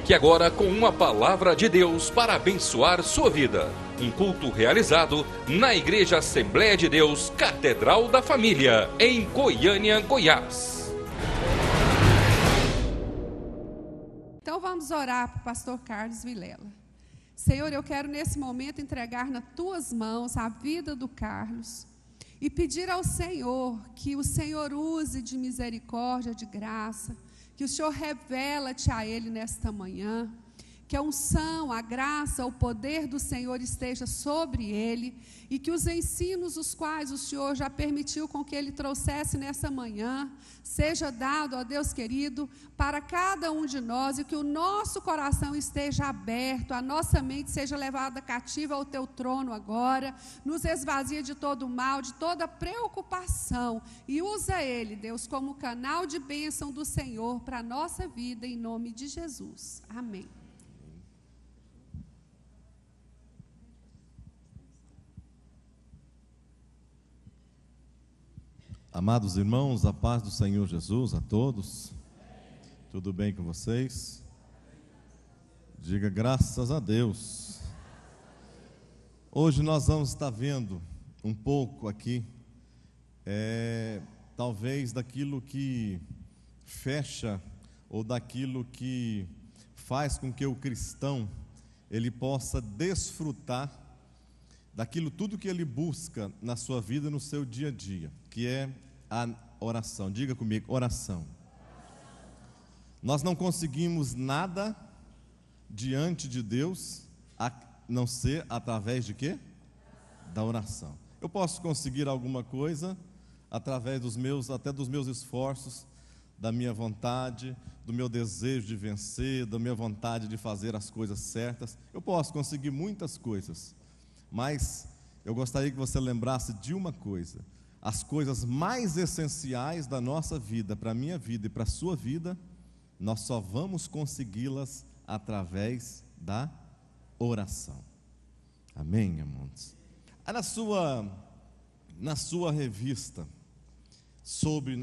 Fique agora com uma palavra de Deus para abençoar sua vida. Um culto realizado na Igreja Assembleia de Deus, Catedral da Família, em Goiânia, Goiás. Então vamos orar para o pastor Carlos Vilela. Senhor, eu quero nesse momento entregar nas tuas mãos a vida do Carlos e pedir ao Senhor que o Senhor use de misericórdia, de graça, que o Senhor revela-te a ele nesta manhã, que a unção, a graça, o poder do Senhor esteja sobre ele e que os ensinos os quais o Senhor já permitiu com que ele trouxesse nessa manhã, seja dado, ó Deus querido, para cada um de nós e que o nosso coração esteja aberto, a nossa mente seja levada cativa ao teu trono agora, nos esvazia de todo mal, de toda preocupação e usa ele, Deus, como canal de bênção do Senhor para a nossa vida, em nome de Jesus. Amém. Amados irmãos, a paz do Senhor Jesus a todos. Tudo bem com vocês? Diga graças a Deus. Hoje nós vamos estar vendo um pouco aqui, talvez daquilo que fecha ou daquilo que faz com que o cristão ele possa desfrutar daquilo tudo que ele busca na sua vida, no seu dia a dia, que é a oração. Diga comigo, oração. Nós não conseguimos nada diante de Deus a não ser através de quê? Da oração. Eu posso conseguir alguma coisa através até dos meus esforços, da minha vontade, do meu desejo de vencer, da minha vontade de fazer as coisas certas. Eu posso conseguir muitas coisas, mas eu gostaria que você lembrasse de uma coisa: as coisas mais essenciais da nossa vida, para a minha vida e para a sua vida, nós só vamos consegui-las através da oração. Amém, irmãos? Na sua revista,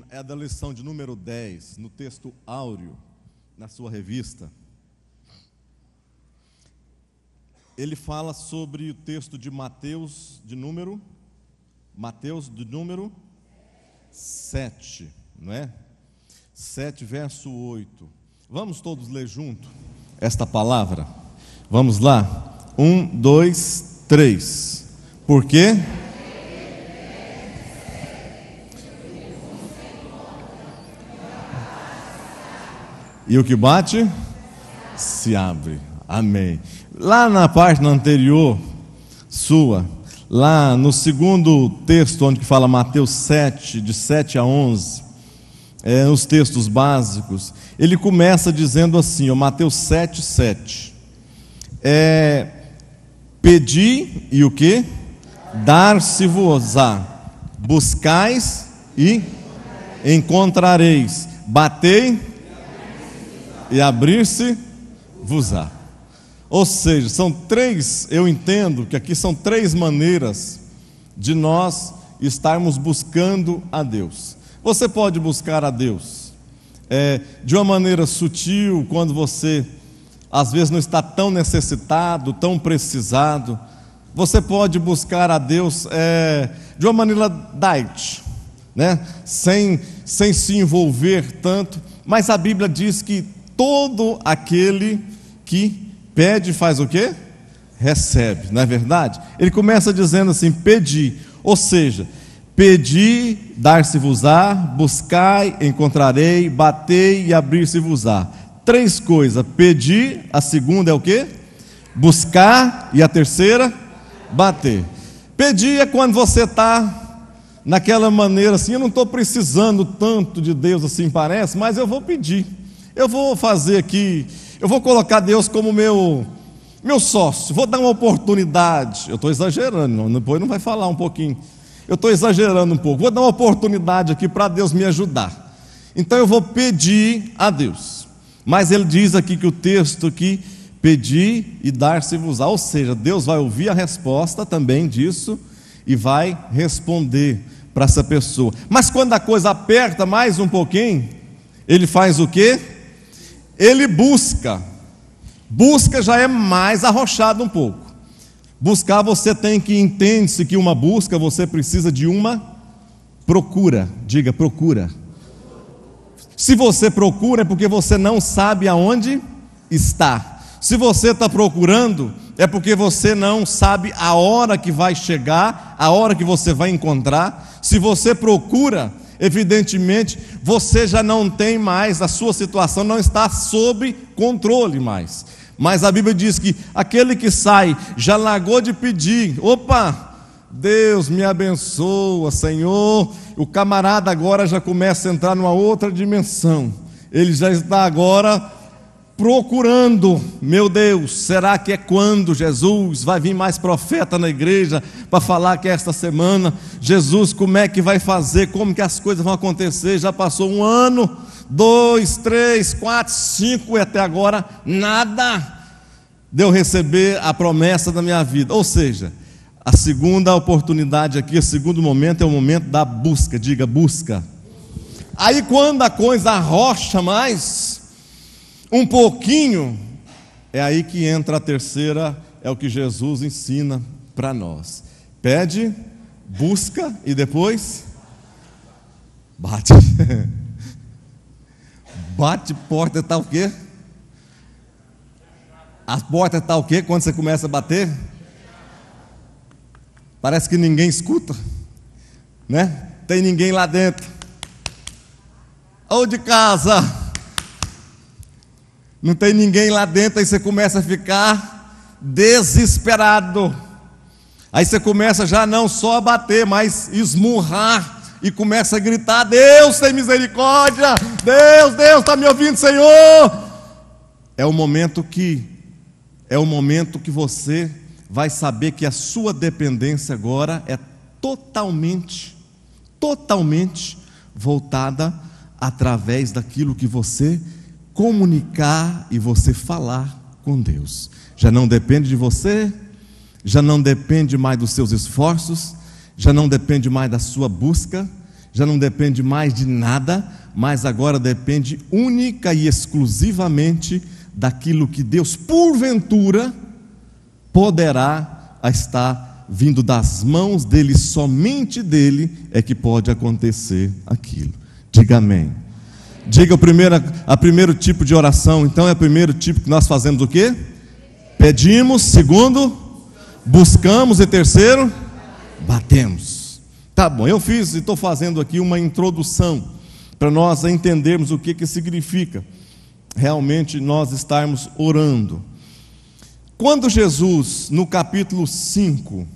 é da lição de número 10, no texto áureo, na sua revista, ele fala sobre o texto de Mateus de número 7, não é? 7, verso 8. Vamos todos ler junto esta palavra? Vamos lá? 1, 2, 3. Por quê? E o que bate? Se abre. Amém. Lá na página anterior sua, lá no segundo texto, onde que fala Mateus 7, de 7 a 11, nos textos básicos, ele começa dizendo assim, Mateus 7, 7. Pedi e o que? Dar-se-vos-á. Buscais e encontrareis. Batei e abrir-se-vos-á. Ou seja, eu entendo que aqui são 3 maneiras de nós estarmos buscando a Deus. Você pode buscar a Deus de uma maneira sutil, quando você às vezes não está tão necessitado, tão precisado. Você pode buscar a Deus de uma maneira light, né? sem se envolver tanto, mas a Bíblia diz que todo aquele que pede faz o quê? Recebe, não é verdade? Ele começa dizendo assim, pedi, ou seja, pedi, dar-se-vos-á, buscai, encontrarei, batei e abrir-se-vos-á. 3 coisas, pedir, a segunda é o quê? Buscar, e a terceira, bater. Pedir é quando você está naquela maneira assim, eu não estou precisando tanto de Deus assim parece, mas eu vou pedir, eu vou fazer aqui, eu vou colocar Deus como meu sócio, vou dar uma oportunidade. Eu estou exagerando, depois não vai falar um pouquinho. Eu estou exagerando um pouco, vou dar uma oportunidade aqui para Deus me ajudar. Então eu vou pedir a Deus. Mas ele diz aqui que o texto aqui, pedir e dar-se-vos-á, ou seja, Deus vai ouvir a resposta também disso e vai responder para essa pessoa. Mas quando a coisa aperta mais um pouquinho, ele faz o quê? Ele busca. Busca já é mais arrochado um pouco. Buscar, você tem que entender-se que uma busca, você precisa de uma procura. Diga, procura. Se você procura, é porque você não sabe aonde está. Se você está procurando, é porque você não sabe a hora que vai chegar, a hora que você vai encontrar. Se você procura, evidentemente, você já não tem mais, a sua situação não está sob controle mais. Mas a Bíblia diz que aquele que sai já largou de pedir, opa, Deus me abençoa, Senhor. O camarada agora já começa a entrar numa outra dimensão. Ele já está agora procurando, meu Deus, será que é quando Jesus vai vir mais profeta na igreja para falar que esta semana, Jesus, como é que vai fazer, como que as coisas vão acontecer? Já passou 1 ano, 2, 3, 4, 5 e até agora nada de eu receber a promessa da minha vida. Ou seja, a segunda oportunidade aqui, o segundo momento é o momento da busca. Diga, busca. Aí quando a coisa arrocha mais um pouquinho, é aí que entra a terceira, é o que Jesus ensina para nós. Pede, busca e depois bate. Bate, porta está o quê? A porta está o quê quando você começa a bater? Parece que ninguém escuta, né? Tem ninguém lá dentro. Ou de casa, não tem ninguém lá dentro, aí você começa a ficar desesperado. Aí você começa já não só a bater, mas esmurrar e começa a gritar: Deus tem misericórdia, Deus está me ouvindo, Senhor. É o momento que você vai saber que a sua dependência agora é totalmente voltada através daquilo que você comunicar e você falar com Deus. Já não depende de você, já não depende mais dos seus esforços, já não depende mais da sua busca, já não depende mais de nada, mas agora depende única e exclusivamente daquilo que Deus, porventura, poderá estar vindo das mãos dele, somente dele é que pode acontecer aquilo. Diga amém. Diga a primeiro tipo de oração, então é o primeiro tipo que nós fazemos o quê? Pedimos, segundo, buscamos e terceiro, batemos. Tá bom, eu fiz e estou fazendo aqui uma introdução para nós entendermos o que significa realmente nós estarmos orando. Quando Jesus, no capítulo 5,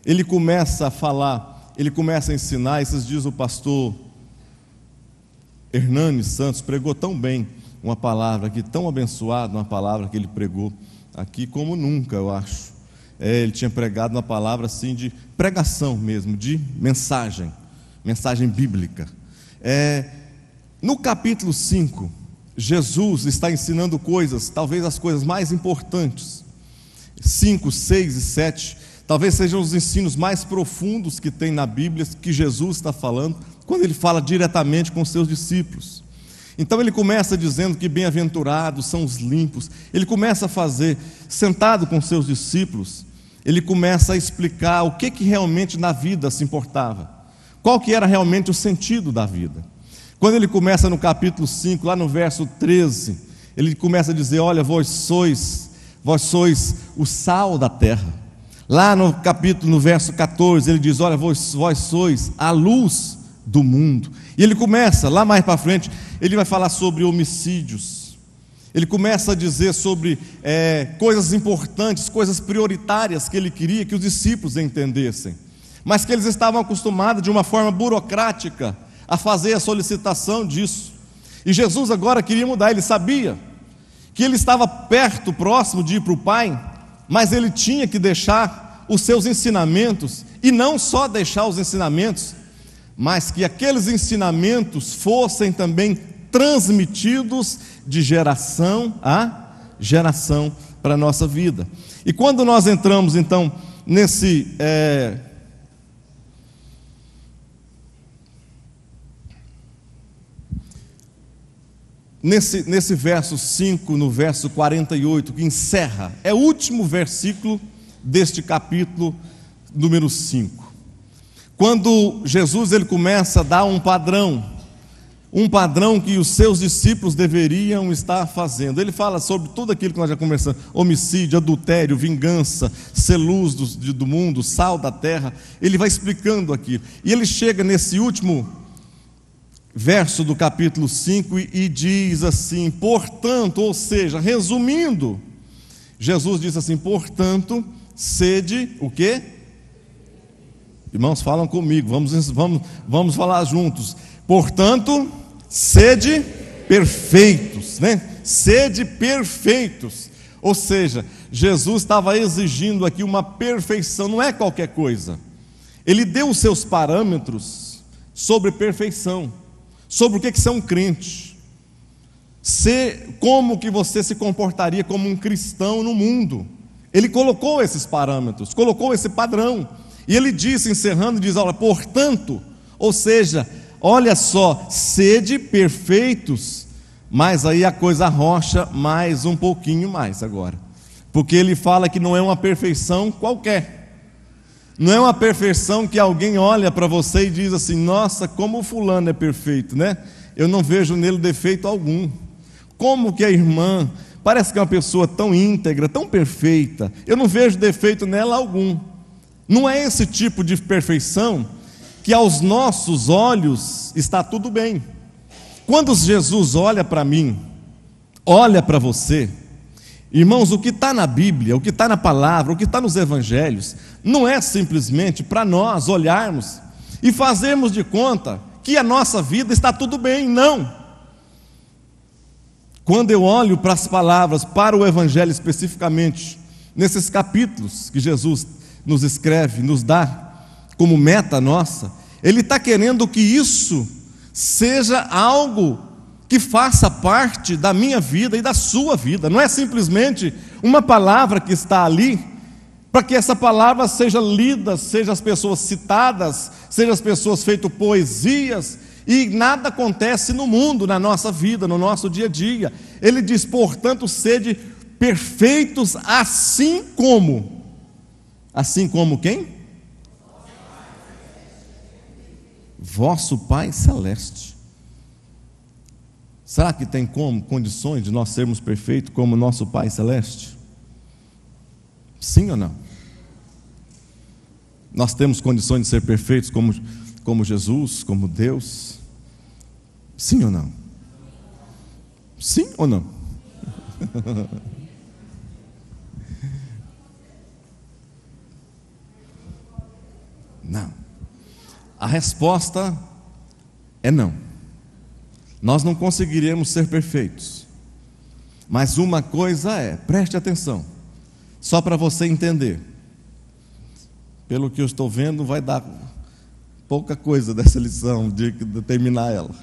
ele começa a falar, ele começa a ensinar, esses dias o pastor Hernani Santos pregou tão bem uma palavra aqui, tão abençoada, uma palavra que ele pregou aqui como nunca, eu acho. Ele tinha pregado uma palavra assim de pregação mesmo, de mensagem bíblica. No capítulo 5, Jesus está ensinando coisas, talvez as coisas mais importantes. 5, 6 e 7, talvez sejam os ensinos mais profundos que tem na Bíblia, que Jesus está falando, quando ele fala diretamente com os seus discípulos. Então ele começa dizendo que bem-aventurados são os limpos. Ele começa a fazer, sentado com seus discípulos, ele começa a explicar o que realmente na vida se importava, qual que era realmente o sentido da vida. Quando ele começa no capítulo 5, lá no verso 13, ele começa a dizer: olha, vós sois o sal da terra. Lá no verso 14, ele diz: olha, vós sois a luz do mundo. E ele começa, lá mais para frente, ele vai falar sobre homicídios. Ele começa a dizer sobre coisas importantes, coisas prioritárias que ele queria que os discípulos entendessem, mas que eles estavam acostumados de uma forma burocrática a fazer a solicitação disso. E Jesus agora queria mudar. Ele sabia que ele estava perto, próximo de ir para o Pai, mas ele tinha que deixar os seus ensinamentos, e não só deixar os ensinamentos, mas que aqueles ensinamentos fossem também transmitidos de geração a geração para a nossa vida. E quando nós entramos então nesse verso 5, no verso 48, que encerra, é o último versículo deste capítulo número 5. Quando Jesus ele começa a dar um padrão que os seus discípulos deveriam estar fazendo. Ele fala sobre tudo aquilo que nós já conversamos: homicídio, adultério, vingança, ser luz do mundo, sal da terra. Ele vai explicando aquilo, e ele chega nesse último verso do capítulo 5 e diz assim: portanto, ou seja, resumindo, Jesus diz assim: portanto, sede o quê? Irmãos, falam comigo, vamos falar juntos. Portanto, sede perfeitos, né? Sede perfeitos. Ou seja, Jesus estava exigindo aqui uma perfeição, não é qualquer coisa. Ele deu os seus parâmetros sobre perfeição, sobre o que é um crente, como que você se comportaria como um cristão no mundo. Ele colocou esses parâmetros, colocou esse padrão, e ele disse, encerrando, diz: olha, portanto, ou seja, olha só, sede perfeitos, mas aí a coisa arrocha mais um pouquinho mais agora, porque ele fala que não é uma perfeição qualquer, não é uma perfeição que alguém olha para você e diz assim: nossa, como o fulano é perfeito, né? Eu não vejo nele defeito algum. Como que a irmã parece que é uma pessoa tão íntegra, tão perfeita, eu não vejo defeito nela algum. Não é esse tipo de perfeição que aos nossos olhos está tudo bem. Quando Jesus olha para mim, olha para você, irmãos, o que está na Bíblia, o que está na palavra, o que está nos evangelhos, não é simplesmente para nós olharmos e fazermos de conta que a nossa vida está tudo bem, não. Quando eu olho para as palavras, para o evangelho especificamente, nesses capítulos que Jesus nos escreve, nos dá como meta nossa, Ele está querendo que isso seja algo que faça parte da minha vida e da sua vida. Não é simplesmente uma palavra que está ali, para que essa palavra seja lida, seja as pessoas citadas, seja as pessoas feito poesias, e nada acontece no mundo, na nossa vida, no nosso dia a dia. Ele diz: portanto, sede perfeitos, assim como quem? Vosso Pai Celeste. Será que tem condições de nós sermos perfeitos como nosso Pai Celeste? Sim ou não? Nós temos condições de ser perfeitos como Jesus, como Deus? Sim ou não? Sim ou não? Não. A resposta é não. Nós não conseguiremos ser perfeitos. Mas uma coisa é, preste atenção, só para você entender. Pelo que eu estou vendo, vai dar pouca coisa dessa lição, de terminar ela.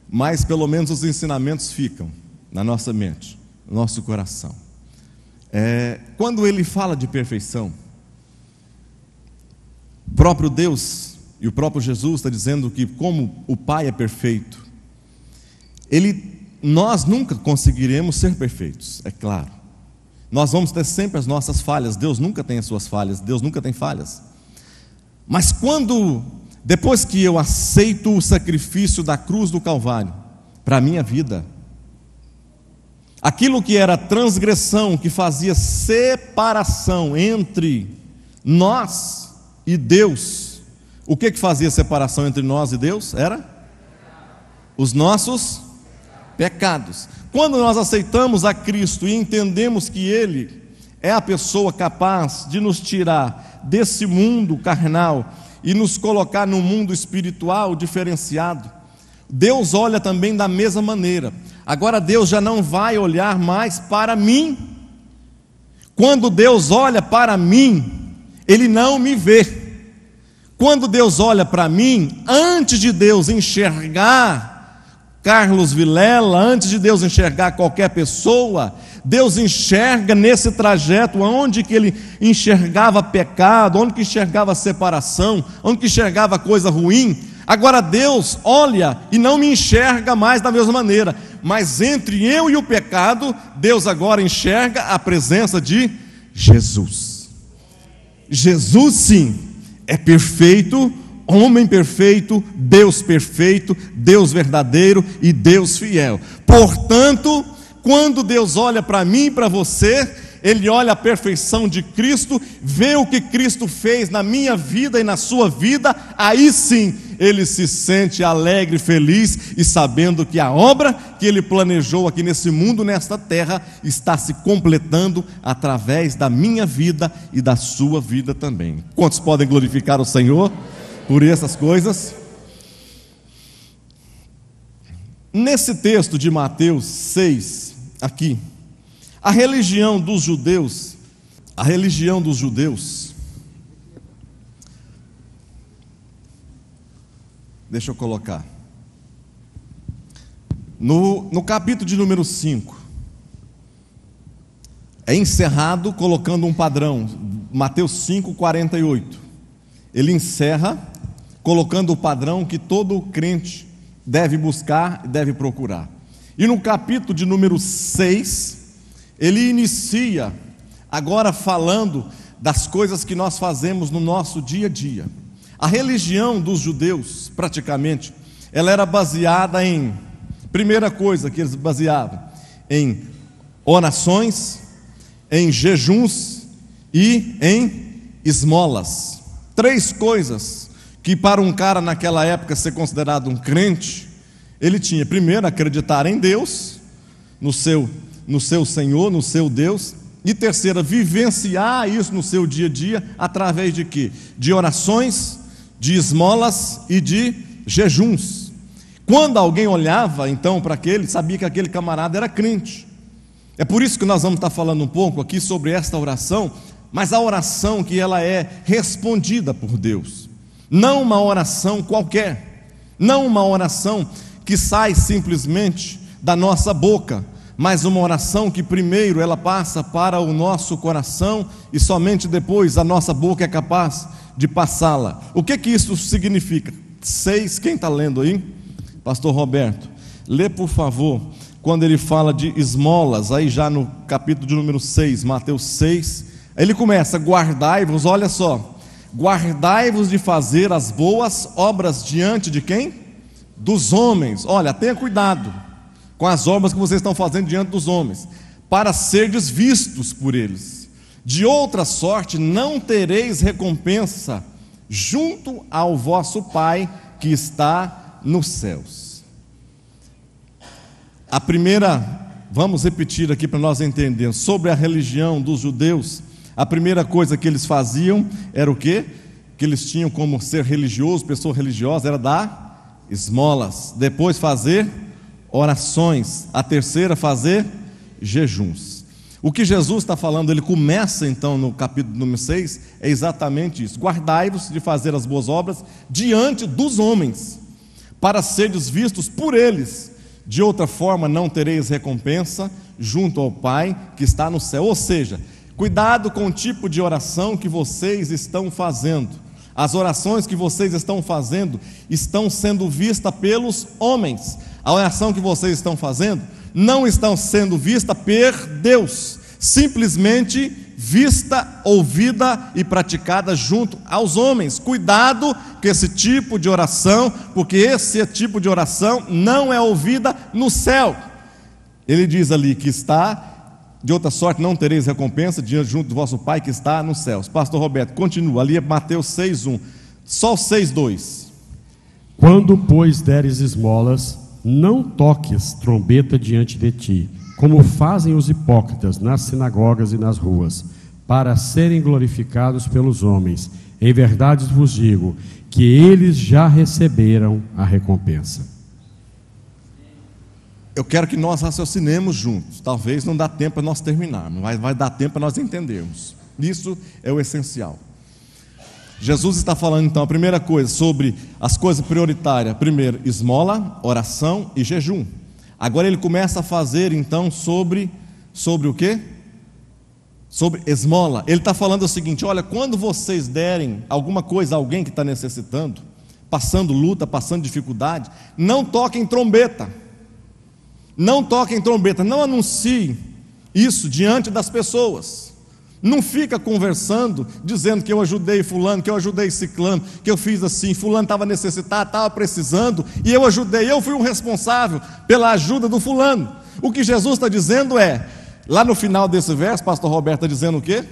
Mas pelo menos os ensinamentos ficam na nossa mente, no nosso coração. Quando ele fala de perfeição, o próprio Deus e o próprio Jesus está dizendo que, como o Pai é perfeito, nós nunca conseguiremos ser perfeitos, é claro. Nós vamos ter sempre as nossas falhas. Deus nunca tem as suas falhas, Deus nunca tem falhas. Mas depois que eu aceito o sacrifício da cruz do Calvário para a minha vida, aquilo que era transgressão, que fazia separação entre nós e Deus, o que fazia separação entre nós e Deus? Era os nossos pecados. Quando nós aceitamos a Cristo e entendemos que Ele é a pessoa capaz de nos tirar desse mundo carnal e nos colocar num mundo espiritual diferenciado, Deus olha também da mesma maneira. Agora Deus já não vai olhar mais para mim. Quando Deus olha para mim, Ele não me vê. Quando Deus olha para mim, antes de Deus enxergar Carlos Vilela, antes de Deus enxergar qualquer pessoa, Deus enxerga nesse trajeto onde que Ele enxergava pecado, onde que enxergava separação, onde que enxergava coisa ruim. Agora Deus olha e não me enxerga mais da mesma maneira, mas entre eu e o pecado, Deus agora enxerga a presença de Jesus. Jesus, sim, é perfeito, homem perfeito, Deus verdadeiro e Deus fiel. Portanto, quando Deus olha para mim e para você, Ele olha a perfeição de Cristo, vê o que Cristo fez na minha vida e na sua vida, aí sim Ele se sente alegre, feliz e sabendo que a obra que Ele planejou aqui nesse mundo, nesta terra, está se completando através da minha vida e da sua vida também. Quantos podem glorificar o Senhor por essas coisas? Nesse texto de Mateus 6, aqui, a religião dos judeus, deixa eu colocar, no capítulo de número 5, é encerrado colocando um padrão, Mateus 5:48, ele encerra colocando o padrão que todo crente deve buscar e deve procurar. E no capítulo de número 6, ele inicia agora falando das coisas que nós fazemos no nosso dia a dia. A religião dos judeus, praticamente, ela era baseada em, primeira coisa que eles baseavam, em orações, em jejuns e em esmolas. 3 coisas que para um cara naquela época ser considerado um crente, ele tinha primeiro acreditar em Deus, no seu Senhor, no seu Deus, e terceira, vivenciar isso no seu dia a dia, através de quê? De orações, de esmolas e de jejuns. Quando alguém olhava então para aquele, sabia que aquele camarada era crente. É por isso que nós vamos estar falando um pouco aqui sobre esta oração, mas a oração que ela é respondida por Deus, não uma oração qualquer, não uma oração que sai simplesmente da nossa boca, mas uma oração que primeiro ela passa para o nosso coração e somente depois a nossa boca é capaz de passá-la. O que isso significa? 6, quem está lendo aí? Pastor Roberto, lê por favor, quando ele fala de esmolas, aí já no capítulo de número 6, Mateus 6, ele começa, guardai-vos, olha só, guardai-vos de fazer as boas obras diante de quem? Dos homens. Olha, tenha cuidado com as obras que vocês estão fazendo diante dos homens, para serdes vistos por eles. De outra sorte não tereis recompensa junto ao vosso Pai que está nos céus. A primeira, vamos repetir aqui para nós entendermos, sobre a religião dos judeus, a primeira coisa que eles faziam era o quê? Que eles tinham como ser religioso, pessoa religiosa, era dar esmolas, depois fazer orações, a terceira fazer jejuns. O que Jesus está falando, ele começa então no capítulo número 6, é exatamente isso: guardai-vos de fazer as boas obras diante dos homens, para serdes vistos por eles, de outra forma não tereis recompensa junto ao Pai que está no céu. Ou seja, cuidado com o tipo de oração que vocês estão fazendo. As orações que vocês estão fazendo estão sendo vistas pelos homens. A oração que vocês estão fazendo não estão sendo vista por Deus, simplesmente vista, ouvida e praticada junto aos homens. Cuidado com esse tipo de oração, porque esse tipo de oração não é ouvida no céu. Ele diz ali que está, de outra sorte não tereis recompensa diante junto do vosso Pai que está nos céus. Pastor Roberto, continua, ali é Mateus 6:1, só o 6:2. Quando, pois, deres esmolas, não toques trombeta diante de ti, como fazem os hipócritas nas sinagogas e nas ruas, para serem glorificados pelos homens. Em verdade vos digo que eles já receberam a recompensa. Eu quero que nós raciocinemos juntos. Talvez não dá tempo para nós terminarmos, mas vai dar tempo para nós entendermos. Isso é o essencial. Jesus está falando então a primeira coisa sobre as coisas prioritárias. Primeiro, esmola, oração e jejum. Agora ele começa a fazer então sobre o quê? Sobre esmola. Ele está falando o seguinte: olha, quando vocês derem alguma coisa a alguém que está necessitando, passando luta, passando dificuldade, não toquem trombeta. Não toquem trombeta, não anuncie isso diante das pessoas. Não fica conversando, dizendo que eu ajudei fulano, que eu ajudei ciclano, que eu fiz assim, fulano estava necessitado, estava precisando, e eu ajudei, eu fui o responsável pela ajuda do fulano. O que Jesus está dizendo é, lá no final desse verso, pastor Roberto está dizendo o quê?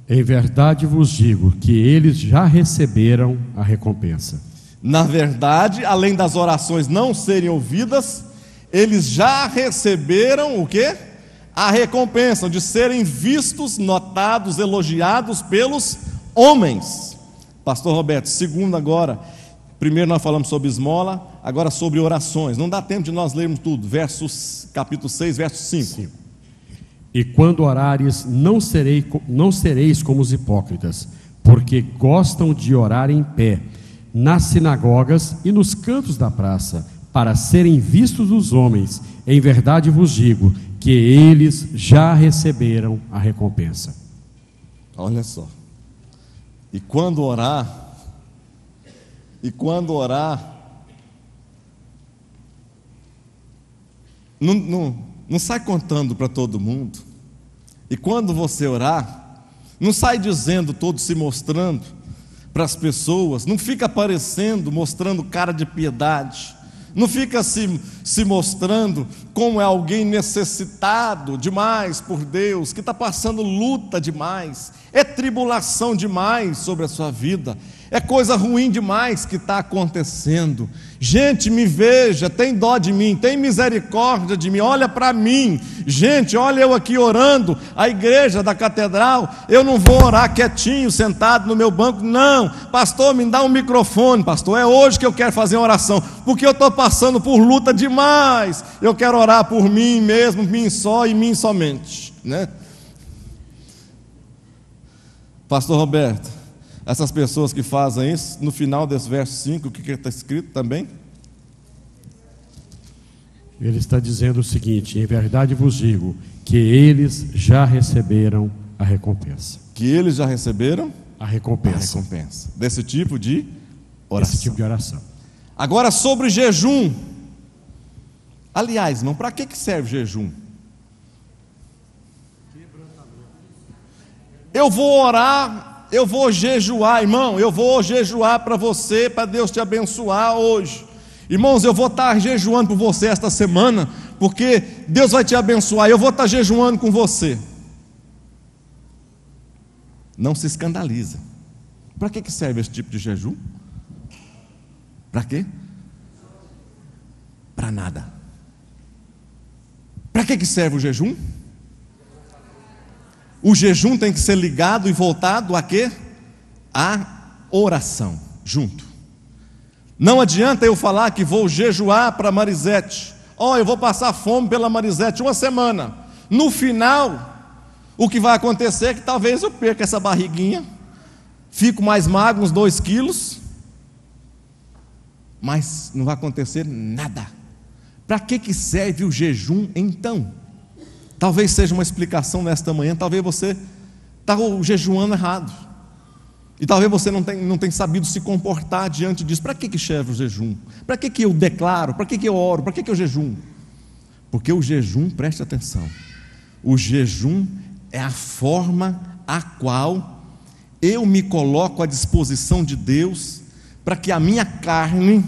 Em verdade vos digo que eles já receberam a recompensa. Na verdade, além das orações não serem ouvidas, eles já receberam o quê? A recompensa de serem vistos, notados, elogiados pelos homens. Pastor Roberto, segundo agora, primeiro nós falamos sobre esmola, agora sobre orações. Não dá tempo de nós lermos tudo. Capítulo 6, verso 5. E quando orares, não sereis como os hipócritas, porque gostam de orar em pé, nas sinagogas e nos cantos da praça, para serem vistos dos homens. Em verdade vos digo que eles já receberam a recompensa. Olha só. E quando orar, não sai contando para todo mundo. E quando você orar, não sai dizendo, todo se mostrando para as pessoas, não fica aparecendo, mostrando cara de piedade, não fica se mostrando como é alguém necessitado demais por Deus, que está passando luta demais, é tribulação demais sobre a sua vida, é coisa ruim demais que está acontecendo. Gente, me veja, tem dó de mim, tem misericórdia de mim, olha para mim. Gente, olha eu aqui orando, a igreja da catedral, eu não vou orar quietinho, sentado no meu banco, não. Pastor, me dá um microfone, pastor, é hoje que eu quero fazer uma oração, porque eu estou passando por luta demais, eu quero orar por mim mesmo, mim só e mim somente, né? Pastor Roberto, essas pessoas que fazem isso, no final desse verso 5, o que está escrito também? Ele está dizendo o seguinte: em verdade vos digo que eles já receberam a recompensa. Que eles já receberam a recompensa. Desse tipo de oração. Esse tipo de oração. Agora sobre jejum. Aliás, irmão, para que serve jejum? Eu vou orar, eu vou jejuar, irmão, eu vou jejuar para você, para Deus te abençoar hoje. Irmãos, eu vou estar jejuando por você esta semana, porque Deus vai te abençoar, eu vou estar jejuando com você. Não se escandaliza. Para que serve esse tipo de jejum? Para quê? Para nada. Para que serve o jejum? O jejum tem que ser ligado e voltado a quê? A oração, junto. Não adianta eu falar que vou jejuar para Marisete. Eu vou passar fome pela Marisete uma semana. No final, o que vai acontecer é que talvez eu perca essa barriguinha, fico mais magro, uns 2 quilos, mas não vai acontecer nada. Para que serve o jejum então? Talvez seja uma explicação nesta manhã. Talvez você está jejuando errado, e talvez você não tenha sabido se comportar diante disso. Para que serve o jejum? Para que eu declaro? Para que eu oro? Para que eu jejuo? Porque o jejum, preste atenção, o jejum é a forma a qual eu me coloco à disposição de Deus, para que a minha carne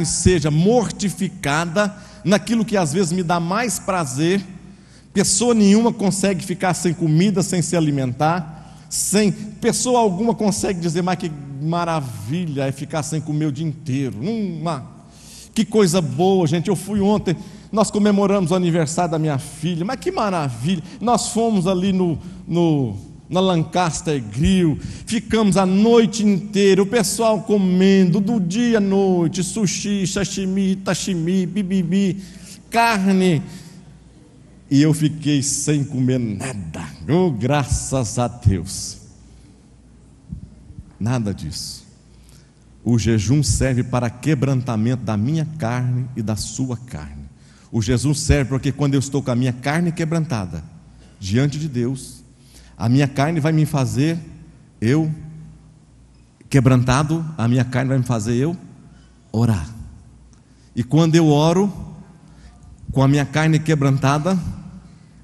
seja mortificada naquilo que às vezes me dá mais prazer. Pessoa nenhuma consegue ficar sem comida, sem se alimentar, pessoa alguma consegue dizer, mas que maravilha é ficar sem comer o dia inteiro. Que coisa boa, gente. Eu fui ontem, nós comemoramos o aniversário da minha filha, mas que maravilha. Nós fomos ali na Lancaster Grill, ficamos a noite inteira, o pessoal comendo, do dia à noite, sushi, sashimi, tashimi, bibibi, carne, e eu fiquei sem comer nada. Graças a Deus. Nada disso. O jejum serve para quebrantamento da minha carne e da sua carne. O jejum serve porque quando eu estou com a minha carne quebrantada diante de Deus, a minha carne vai me fazer quebrantado, a minha carne vai me fazer orar. E quando eu oro, com a minha carne quebrantada,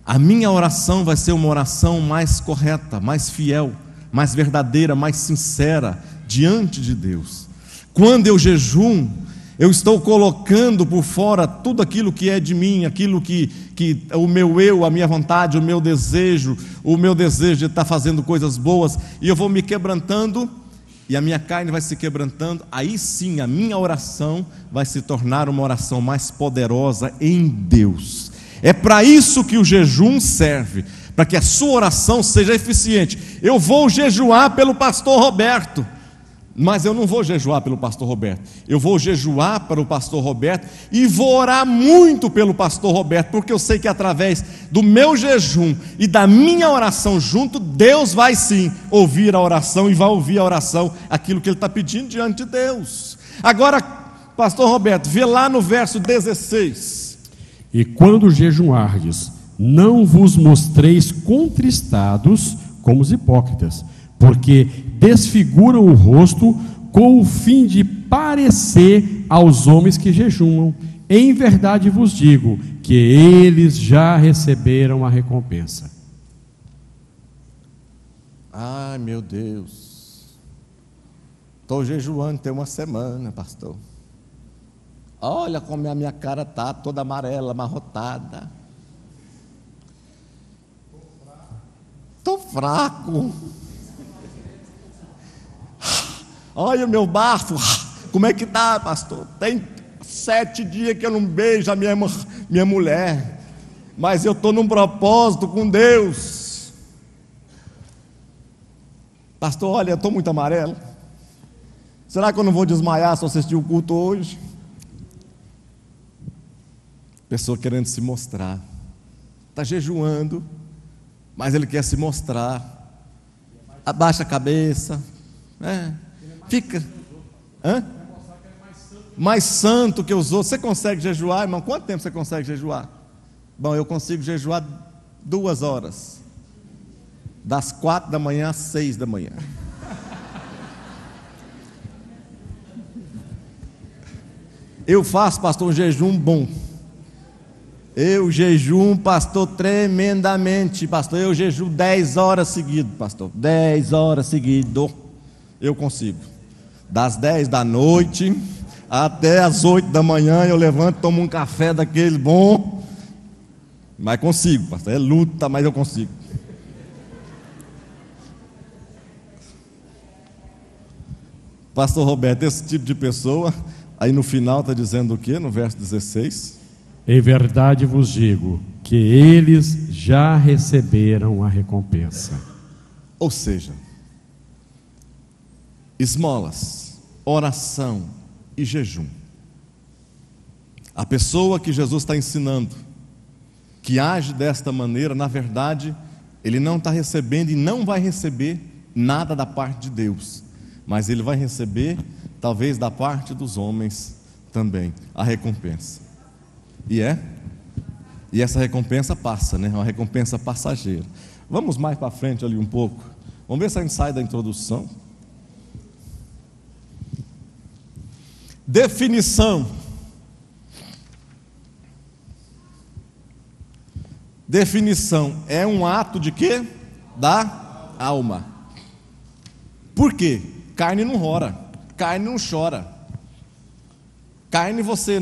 a minha oração vai ser uma oração mais correta, mais fiel, mais verdadeira, mais sincera diante de Deus. Quando eu jejum, eu estou colocando por fora tudo aquilo que é de mim, aquilo que o meu eu, a minha vontade, o meu desejo de estar fazendo coisas boas, e eu vou me quebrantando, e a minha carne vai se quebrantando. Aí sim, a minha oração vai se tornar uma oração mais poderosa em Deus. É para isso que o jejum serve, para que a sua oração seja eficiente. Eu vou jejuar pelo pastor Roberto, mas eu não vou jejuar pelo pastor Roberto, eu vou jejuar para o pastor Roberto e vou orar muito pelo pastor Roberto, porque eu sei que através do meu jejum e da minha oração junto, Deus vai sim ouvir a oração, e vai ouvir a oração, aquilo que ele está pedindo diante de Deus. Agora, pastor Roberto, vê lá no verso 16. E quando jejuardes, não vos mostreis contristados como os hipócritas, porque desfiguram o rosto com o fim de parecer aos homens que jejumam. Em verdade vos digo que eles já receberam a recompensa. Ai, meu Deus, estou jejuando tem uma semana, pastor. Olha como a minha cara está toda amarela, amarrotada. Estou fraco. Olha o meu bafo, como é que está, pastor? Tem 7 dias que eu não beijo a minha mulher, mas eu estou num propósito com Deus. Pastor, olha, eu estou muito amarelo. Será que eu não vou desmaiar se eu assistir o culto hoje? Pessoa querendo se mostrar, está jejuando, mas ele quer se mostrar, abaixa a cabeça, fica mais santo que os outros. Você consegue jejuar, irmão? Quanto tempo você consegue jejuar? Bom, eu consigo jejuar 2 horas, das 4 da manhã às 6 da manhã. Eu faço, pastor, um jejum bom. Eu jejum, pastor, tremendamente, pastor. Eu jejuo 10 horas seguidas, pastor. 10 horas seguidas eu consigo. Das 10 da noite até as 8 da manhã eu levanto, tomo um café daquele bom. Mas consigo, pastor. É luta, mas eu consigo. Pastor Roberto, esse tipo de pessoa, aí no final está dizendo o quê? No verso 16: em verdade vos digo que eles já receberam a recompensa. Ou seja, esmolas, oração e jejum. A pessoa que Jesus está ensinando, que age desta maneira, na verdade, ele não está recebendo e não vai receber nada da parte de Deus, mas ele vai receber, talvez da parte dos homens também, a recompensa. E essa recompensa passa, né? Uma recompensa passageira. Vamos mais para frente ali um pouco. Vamos ver se a gente sai da introdução. Definição. Definição é um ato de quê? Da alma. Por quê? Carne não rora, carne não chora. Carne você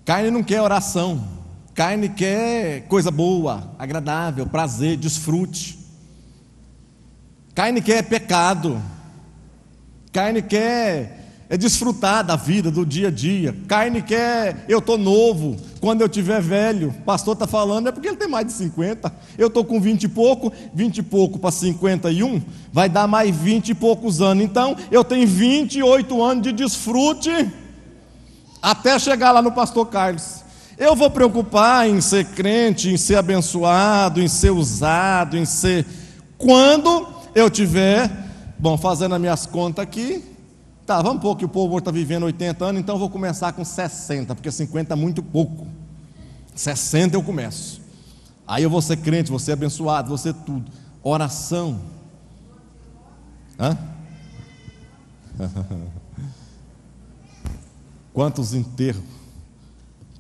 carne não quer oração, carne quer coisa boa, agradável, prazer, desfrute. Carne quer pecado, carne quer desfrutar da vida, do dia a dia. Carne quer, eu estou novo, quando eu tiver velho. O pastor está falando, é porque ele tem mais de 50. Eu estou com 20 e pouco para 51, vai dar mais 20 e poucos anos. Então, eu tenho 28 anos de desfrute, até chegar lá no pastor Carlos. Eu vou preocupar em ser crente, em ser abençoado, em ser usado, em ser... Quando eu tiver, fazendo as minhas contas aqui, tá, vamos pôr que o povo está vivendo 80 anos, então eu vou começar com 60, porque 50 é muito pouco. 60 eu começo. Aí eu vou ser crente, vou ser abençoado, vou ser tudo. Oração. Quantos enterros,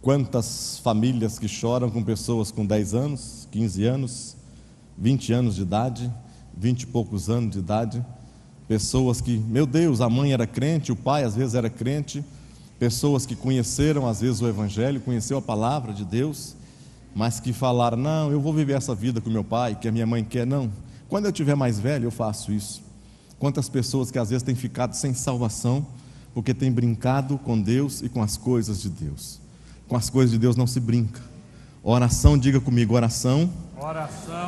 Quantas famílias que choram com pessoas com 10 anos, 15 anos, 20 anos de idade, 20 e poucos anos de idade, pessoas que, meu Deus, a mãe era crente, o pai às vezes era crente, pessoas que conheceram às vezes o Evangelho, conheceu a palavra de Deus, mas que falaram, não, eu vou viver essa vida com meu pai, que a minha mãe quer, não, quando eu tiver mais velho eu faço isso. Quantas pessoas que às vezes têm ficado sem salvação, porque têm brincado com Deus e com as coisas de Deus. Com as coisas de Deus não se brinca. Oração, diga comigo, oração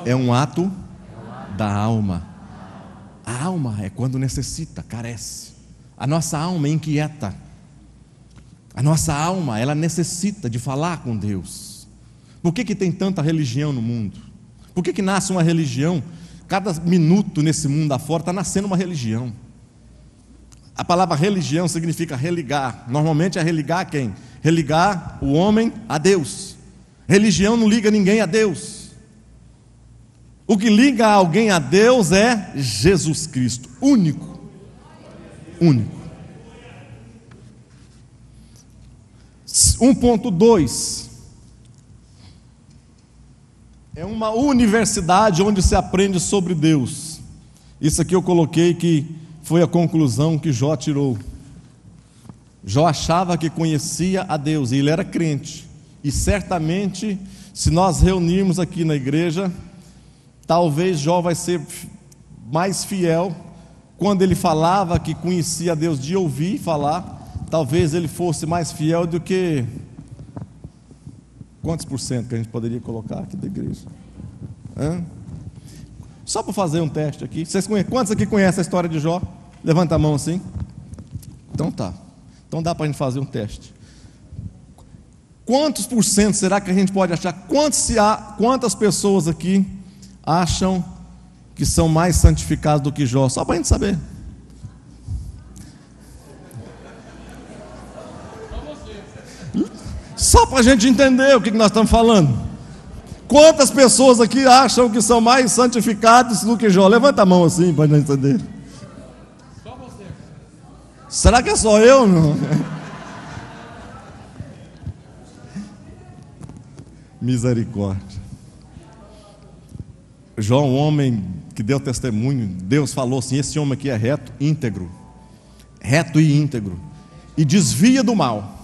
é um ato da alma. A alma é quando necessita, carece. A nossa alma é inquieta. A nossa alma, ela necessita de falar com Deus. Por que tem tanta religião no mundo? Por que nasce uma religião? Cada minuto nesse mundo afora está nascendo uma religião. A palavra religião significa religar. Normalmente é religar quem? Religar o homem a Deus. Religião não liga ninguém a Deus. O que liga alguém a Deus é Jesus Cristo, único. Único. 1.2 é uma universidade onde se aprende sobre Deus. Isso aqui eu coloquei que foi a conclusão que Jó tirou. Jó achava que conhecia a Deus e ele era crente. E certamente, se nós reunirmos aqui na igreja, talvez Jó vai ser mais fiel. Quando ele falava que conhecia a Deus de ouvir falar, talvez ele fosse mais fiel do que... Quantos por cento que a gente poderia colocar aqui da igreja? Só para fazer um teste aqui. Quantos aqui conhecem a história de Jó? Levanta a mão assim. Então tá. Então dá para a gente fazer um teste. Quantos por cento será que a gente pode achar? Quantas pessoas aqui acham que são mais santificados do que Jó? Só para a gente saber. Só para a gente entender o que nós estamos falando. Quantas pessoas aqui acham que são mais santificados do que Jó? Levanta a mão assim para a gente entender. Só você. Será que é só eu? Não? Misericórdia. Jó, um homem que deu testemunho, Deus falou assim: esse homem aqui é reto e íntegro, e desvia do mal,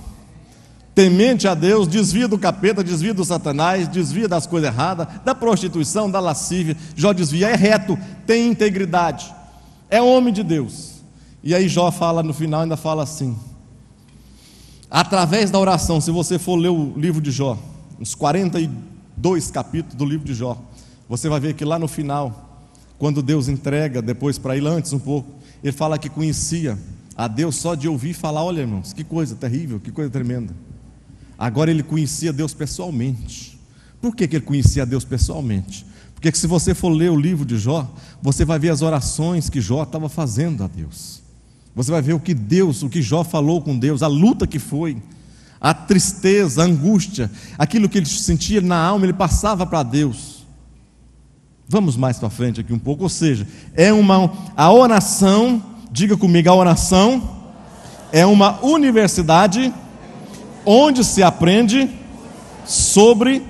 temente a Deus, desvia do capeta, desvia do Satanás, desvia das coisas erradas, da prostituição, da lascívia. Jó desvia, é reto, tem integridade, é homem de Deus. E aí Jó fala no final, ainda fala assim, através da oração. Se você for ler o livro de Jó, uns 42 capítulos do livro de Jó, você vai ver que lá no final, quando Deus entrega, depois para ele, antes um pouco, ele fala que conhecia a Deus só de ouvir falar. Olha, irmãos, que coisa terrível, que coisa tremenda. Agora ele conhecia Deus pessoalmente. Por que ele conhecia Deus pessoalmente? Porque se você for ler o livro de Jó, você vai ver as orações que Jó estava fazendo a Deus. Você vai ver o que Jó falou com Deus, a luta que foi, a tristeza, a angústia, aquilo que ele sentia na alma, ele passava para Deus. Vamos mais para frente aqui um pouco. Ou seja, a oração, diga comigo, a oração é uma universidade onde se aprende sobre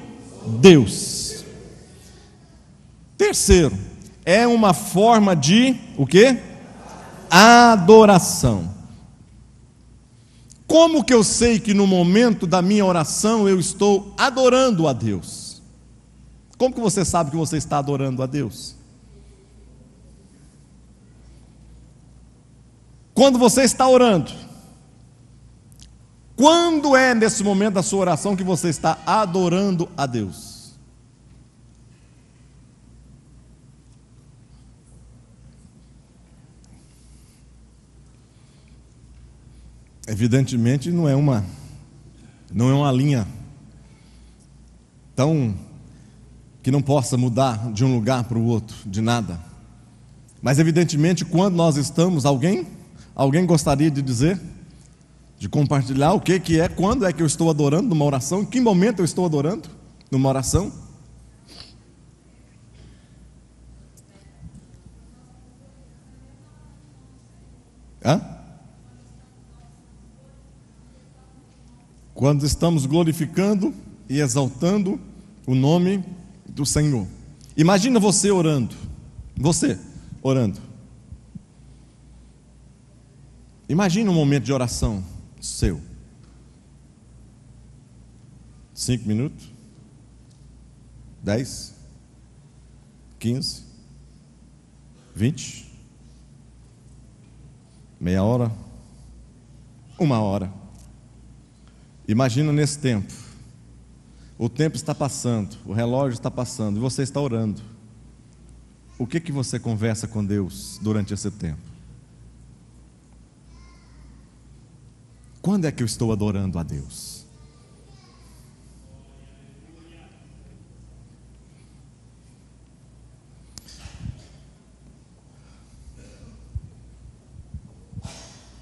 Deus. Terceiro, é uma forma de o quê? Adoração. Como que eu sei que no momento da minha oração eu estou adorando a Deus? Como que você sabe que você está adorando a Deus? Quando você está orando, quando é nesse momento da sua oração que você está adorando a Deus? Evidentemente não é uma linha tão que não possa mudar de um lugar para o outro, de nada. Mas evidentemente quando nós estamos, alguém gostaria de dizer, de compartilhar o que é, quando é que eu estou adorando numa oração, em que momento eu estou adorando numa oração? quando estamos glorificando e exaltando o nome do Senhor. Imagina você orando. Imagina um momento de oração seu. 5 minutos, 10, 15, 20, meia hora, 1 hora. Imagina nesse tempo. O tempo está passando, o relógio está passando e você está orando. O que você conversa com Deus durante esse tempo? Quando é que eu estou adorando a Deus?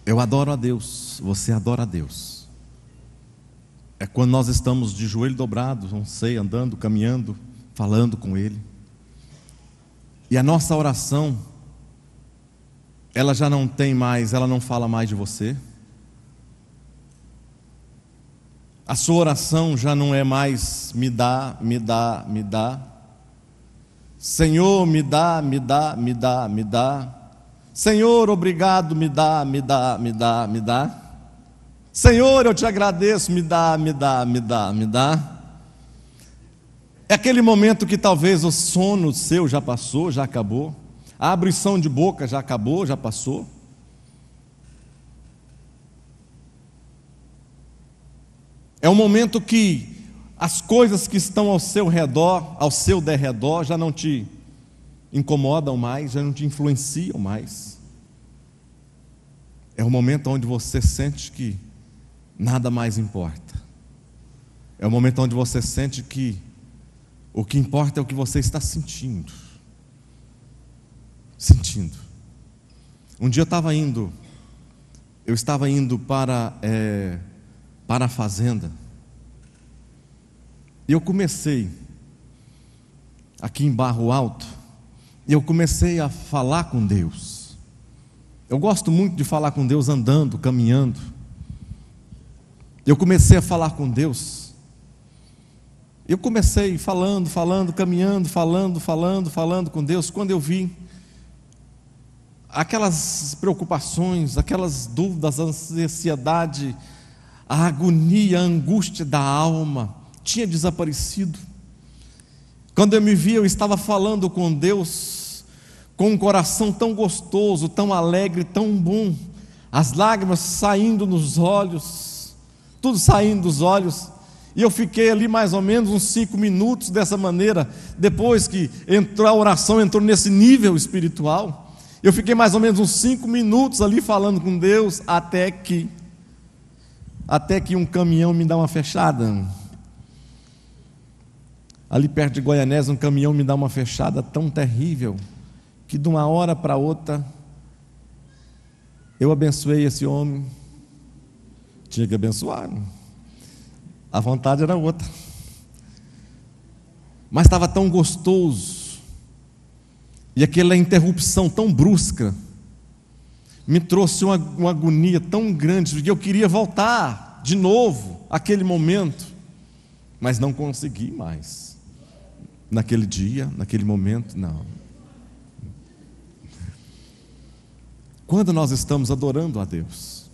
Eu adoro a Deus, você adora a Deus. É quando nós estamos de joelho dobrado, não sei, andando, caminhando, falando com Ele. E a nossa oração, ela já não tem mais, ela não fala mais de você. A sua oração já não é mais me dá, me dá, me dá. Senhor, me dá, me dá, me dá, me dá. Senhor, obrigado, me dá, me dá, me dá, me dá. Senhor, eu te agradeço, me dá, me dá, me dá, me dá. É aquele momento que talvez o sono seu já passou, já acabou. A abrição de boca já acabou, já passou. É um momento que as coisas que estão ao seu redor, ao seu derredor, já não te incomodam mais, já não te influenciam mais. É um momento onde você sente que nada mais importa. É um momento onde você sente que o que importa é o que você está sentindo. Um dia eu estava indo para a fazenda, e eu comecei aqui em Barro Alto, e eu comecei a falar com Deus. Eu gosto muito de falar com Deus andando, caminhando. Eu comecei a falar com Deus. Eu comecei falando, caminhando, falando com Deus. Quando eu vi aquelas preocupações, aquelas dúvidas, a ansiedade, a agonia, a angústia da alma tinha desaparecido. Quando eu me vi, eu estava falando com Deus com um coração tão gostoso, tão alegre, tão bom, as lágrimas saindo nos olhos, tudo saindo dos olhos. E eu fiquei ali mais ou menos uns 5 minutos dessa maneira. Depois que a oração entrou nesse nível espiritual, eu fiquei mais ou menos uns 5 minutos ali falando com Deus, até que um caminhão me dá uma fechada. Ali perto de Goianésia, um caminhão me dá uma fechada tão terrível, que de uma hora para outra, eu abençoei esse homem. Tinha que abençoar, a vontade era outra, mas estava tão gostoso, e aquela interrupção tão brusca me trouxe uma agonia tão grande, que eu queria voltar de novo àquele momento, mas não consegui mais. Naquele dia, naquele momento, não. Quando nós estamos adorando a Deus,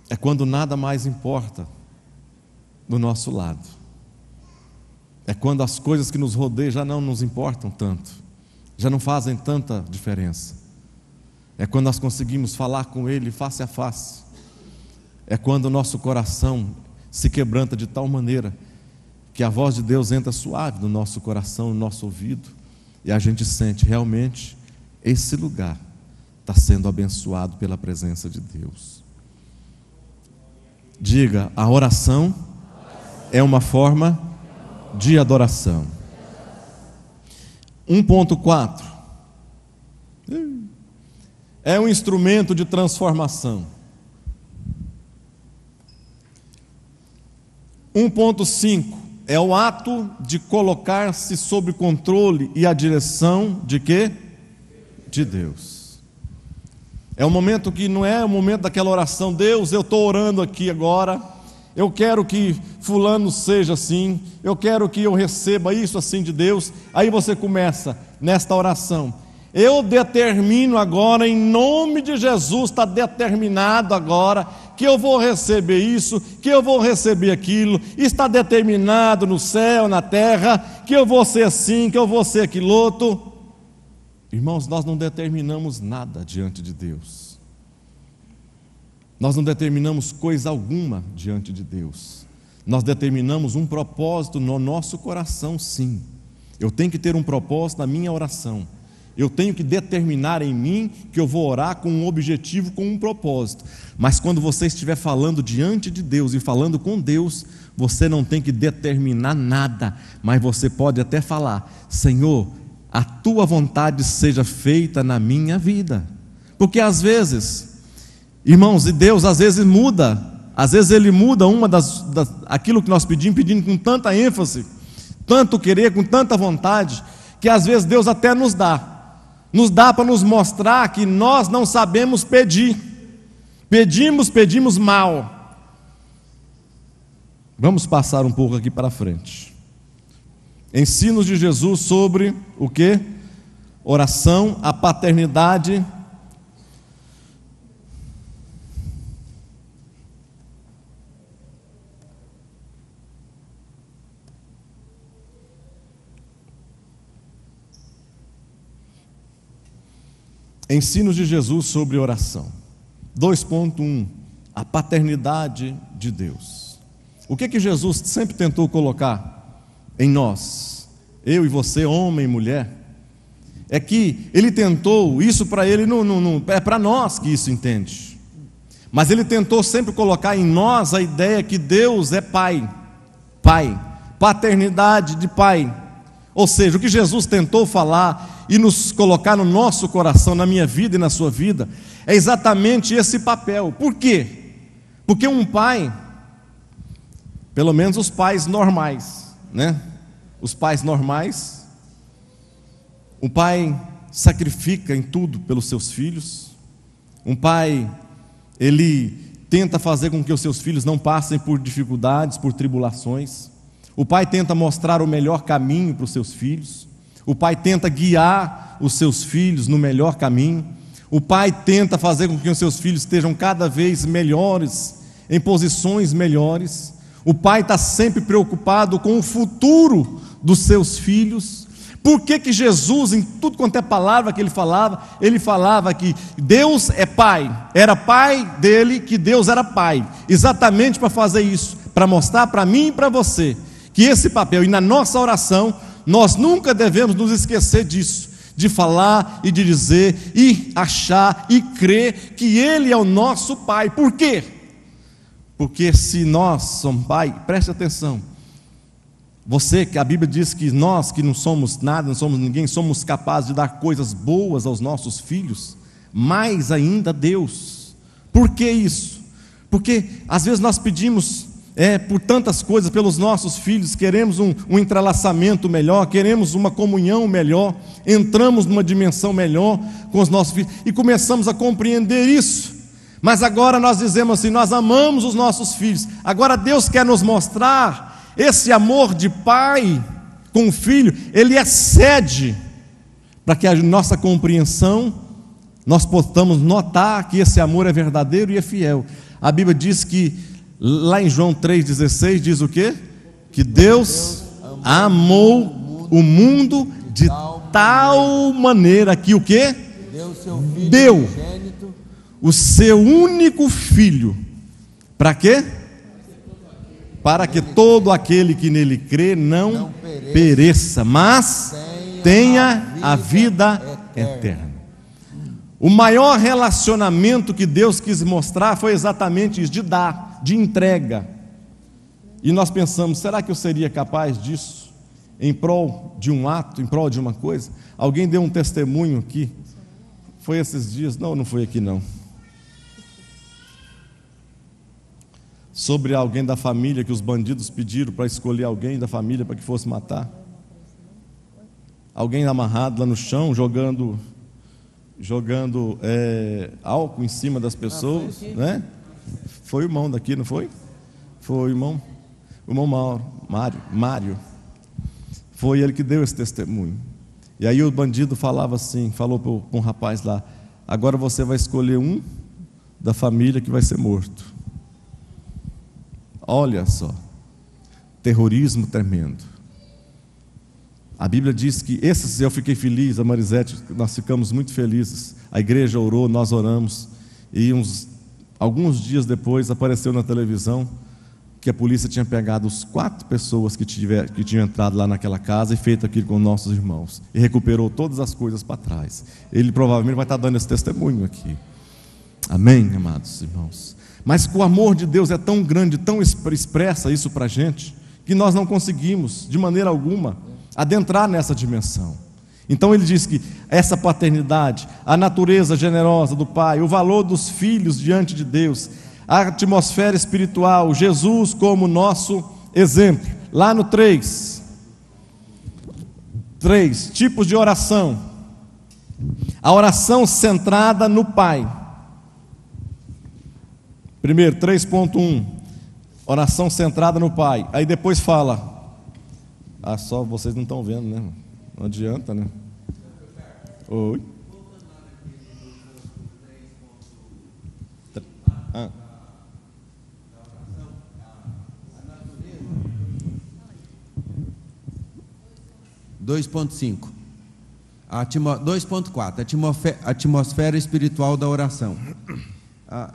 é quando nada mais importa do nosso lado. É quando as coisas que nos rodeiam já não nos importam tanto, já não fazem tanta diferença. É quando nós conseguimos falar com Ele face a face. É quando o nosso coração se quebranta de tal maneira que a voz de Deus entra suave no nosso coração, no nosso ouvido, e a gente sente realmente esse lugar está sendo abençoado pela presença de Deus. Diga, a oração é uma forma de adoração. 1.4 é um instrumento de transformação. 1.5 é o ato de colocar-se sob controle e a direção de quê? De Deus. É um momento que não é o momento daquela oração, Deus, eu estou orando aqui agora, eu quero que fulano seja assim, eu quero que eu receba isso assim de Deus. Aí você começa nesta oração: eu determino agora, em nome de Jesus, está determinado agora que eu vou receber isso, que eu vou receber aquilo, está determinado no céu, na terra, que eu vou ser assim, que eu vou ser aquilo outro. Irmãos, nós não determinamos nada diante de Deus. Nós não determinamos coisa alguma diante de Deus. Nós determinamos um propósito no nosso coração, sim. Eu tenho que ter um propósito na minha oração. Eu tenho que determinar em mim que eu vou orar com um objetivo, com um propósito. Mas quando você estiver falando diante de Deus e falando com Deus, você não tem que determinar nada, mas você pode até falar: Senhor, a tua vontade seja feita na minha vida. Porque às vezes, irmãos, e Deus às vezes muda, Ele muda aquilo que nós pedimos, pedindo com tanta ênfase, tanto querer, com tanta vontade, que às vezes Deus até nos dá para nos mostrar que nós não sabemos pedir, pedimos mal. Vamos passar um pouco aqui para frente. Ensinos de Jesus sobre o que? Oração, a paternidade. Ensinos de Jesus sobre oração. 2.1, a paternidade de Deus. O que Jesus sempre tentou colocar em nós, eu e você, homem e mulher, é que Ele tentou, isso para Ele não é para nós que isso entende, mas Ele tentou sempre colocar em nós a ideia que Deus é Pai, paternidade de Pai. Ou seja, o que Jesus tentou falar e nos colocar no nosso coração, na minha vida e na sua vida, é exatamente esse papel. Por quê? Porque um pai, pelo menos os pais normais, né? Os pais normais, o pai sacrifica em tudo pelos seus filhos. Um pai, ele tenta fazer com que os seus filhos não passem por dificuldades, por tribulações. O pai tenta mostrar o melhor caminho para os seus filhos. O pai tenta guiar os seus filhos no melhor caminho. O pai tenta fazer com que os seus filhos estejam cada vez melhores, em posições melhores. O pai está sempre preocupado com o futuro dos seus filhos. Por que Jesus, em tudo quanto é palavra que ele falava que Deus é pai, era pai dele, que Deus era pai, exatamente para fazer isso, para mostrar para mim e para você, que esse papel, e na nossa oração, nós nunca devemos nos esquecer disso, de falar e de dizer, e achar e crer que Ele é o nosso Pai. Por quê? Porque se nós somos Pai, preste atenção, você, que a Bíblia diz que nós que não somos nada, não somos ninguém, somos capazes de dar coisas boas aos nossos filhos, mais ainda Deus. Por que isso? Porque às vezes nós pedimos por tantas coisas pelos nossos filhos, queremos um entrelaçamento melhor, queremos uma comunhão melhor, entramos numa dimensão melhor com os nossos filhos e começamos a compreender isso. Mas agora nós dizemos assim: nós amamos os nossos filhos. Agora Deus quer nos mostrar esse amor de pai com o filho. Ele excede, para que a nossa compreensão, nós possamos notar que esse amor é verdadeiro e é fiel. A Bíblia diz que lá em João 3,16 diz o quê? Que Deus amou o mundo de tal maneira que o quê? Deu o seu único filho. Para quê? Para que todo aquele que nele crê não pereça, mas tenha a vida eterna. O maior relacionamento que Deus quis mostrar foi exatamente isso, de dar, de entrega. E nós pensamos: será que eu seria capaz disso? Em prol de um ato, em prol de uma coisa? Alguém deu um testemunho aqui, foi esses dias, não foi aqui não, sobre alguém da família, que os bandidos pediram para escolher alguém da família para que fosse matar. Alguém amarrado lá no chão, jogando álcool em cima das pessoas, né? Foi o irmão daqui, não foi? Foi o irmão Mário. Foi ele que deu esse testemunho. E aí o bandido falava assim, falou com o rapaz lá: agora você vai escolher um da família que vai ser morto. Olha só, terrorismo tremendo. A Bíblia diz que esses, eu fiquei feliz, a Marisete, nós ficamos muito felizes. A igreja orou, nós oramos, e alguns dias depois apareceu na televisão que a polícia tinha pegado as 4 pessoas que tinham entrado lá naquela casa e feito aquilo com nossos irmãos, e recuperou todas as coisas para trás. Ele provavelmente vai estar dando esse testemunho aqui. Amém, amados irmãos? Mas o amor de Deus é tão grande, tão expressa isso para a gente, que nós não conseguimos de maneira alguma adentrar nessa dimensão. Então ele diz que essa paternidade, a natureza generosa do Pai, o valor dos filhos diante de Deus, a atmosfera espiritual, Jesus como nosso exemplo. Lá no 3 tipos de oração. A oração centrada no Pai. Primeiro, 3.1, oração centrada no Pai. Aí depois fala, só vocês não estão vendo, né? Não adianta, né? Oi. 2.5. 2.4, atmosfera espiritual da oração.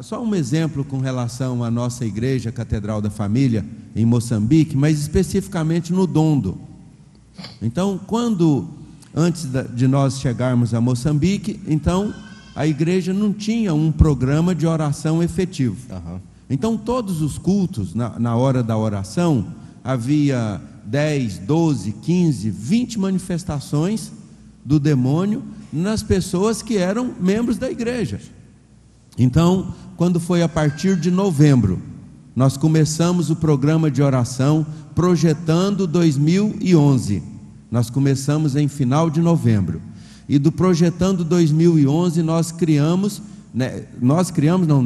Só um exemplo com relação à nossa igreja, Catedral da Família, em Moçambique, mas especificamente no Dondo. Então, antes de nós chegarmos a Moçambique, então a igreja não tinha um programa de oração efetivo. Então, todos os cultos, na hora da oração, havia 10, 12, 15, 20 manifestações do demônio nas pessoas que eram membros da igreja. Então, quando foi a partir de novembro, nós começamos o programa de oração Projetando 2011. Nós começamos em final de novembro. E do Projetando 2011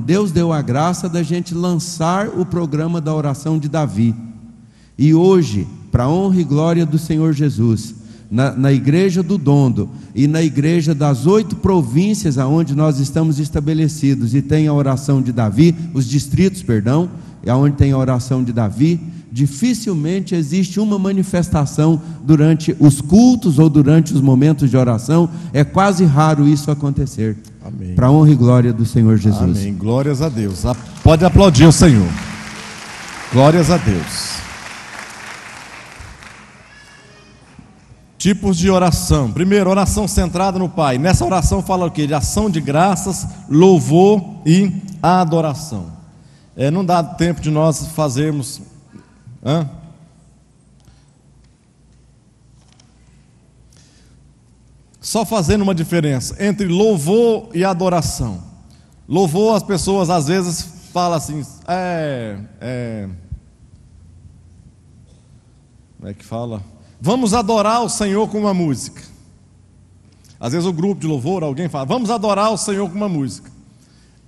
Deus deu a graça da gente lançar o programa da oração de Davi. E hoje, para a honra e glória do Senhor Jesus, na igreja do Dondo e na igreja das 8 províncias aonde nós estamos estabelecidos, e tem a oração de Davi, os distritos, aonde tem a oração de Davi, dificilmente existe uma manifestação durante os cultos ou durante os momentos de oração. É quase raro isso acontecer. Amém. Para a honra e glória do Senhor Jesus. Amém. Glórias a Deus. Pode aplaudir o Senhor. Glórias a Deus. Tipos de oração. Primeiro, oração centrada no Pai. Nessa oração fala o quê? De ação de graças, louvor e adoração. Não dá tempo de nós fazermos... Só fazendo uma diferença entre louvor e adoração. Louvor, as pessoas às vezes falam assim, como é que fala? Vamos adorar o Senhor com uma música. Às vezes o grupo de louvor, alguém fala, vamos adorar o Senhor com uma música.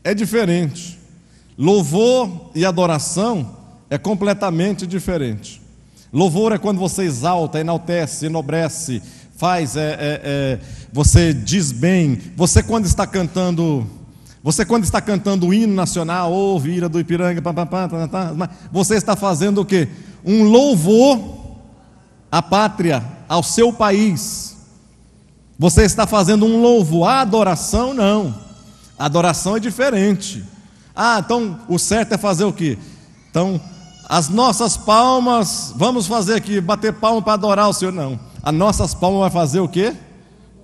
É diferente. Louvor e adoração é completamente diferente. Louvor é quando você exalta, enaltece, enobrece, faz, você diz bem. Você quando está cantando o hino nacional, ouve ira do Ipiranga, você está fazendo o quê? Um louvor à pátria, ao seu país. Você está fazendo um louvor. A adoração não. A adoração é diferente. Então o certo é fazer o quê? Então, as nossas palmas, vamos fazer aqui, bater palma para adorar o Senhor. Não, as nossas palmas vai fazer o quê?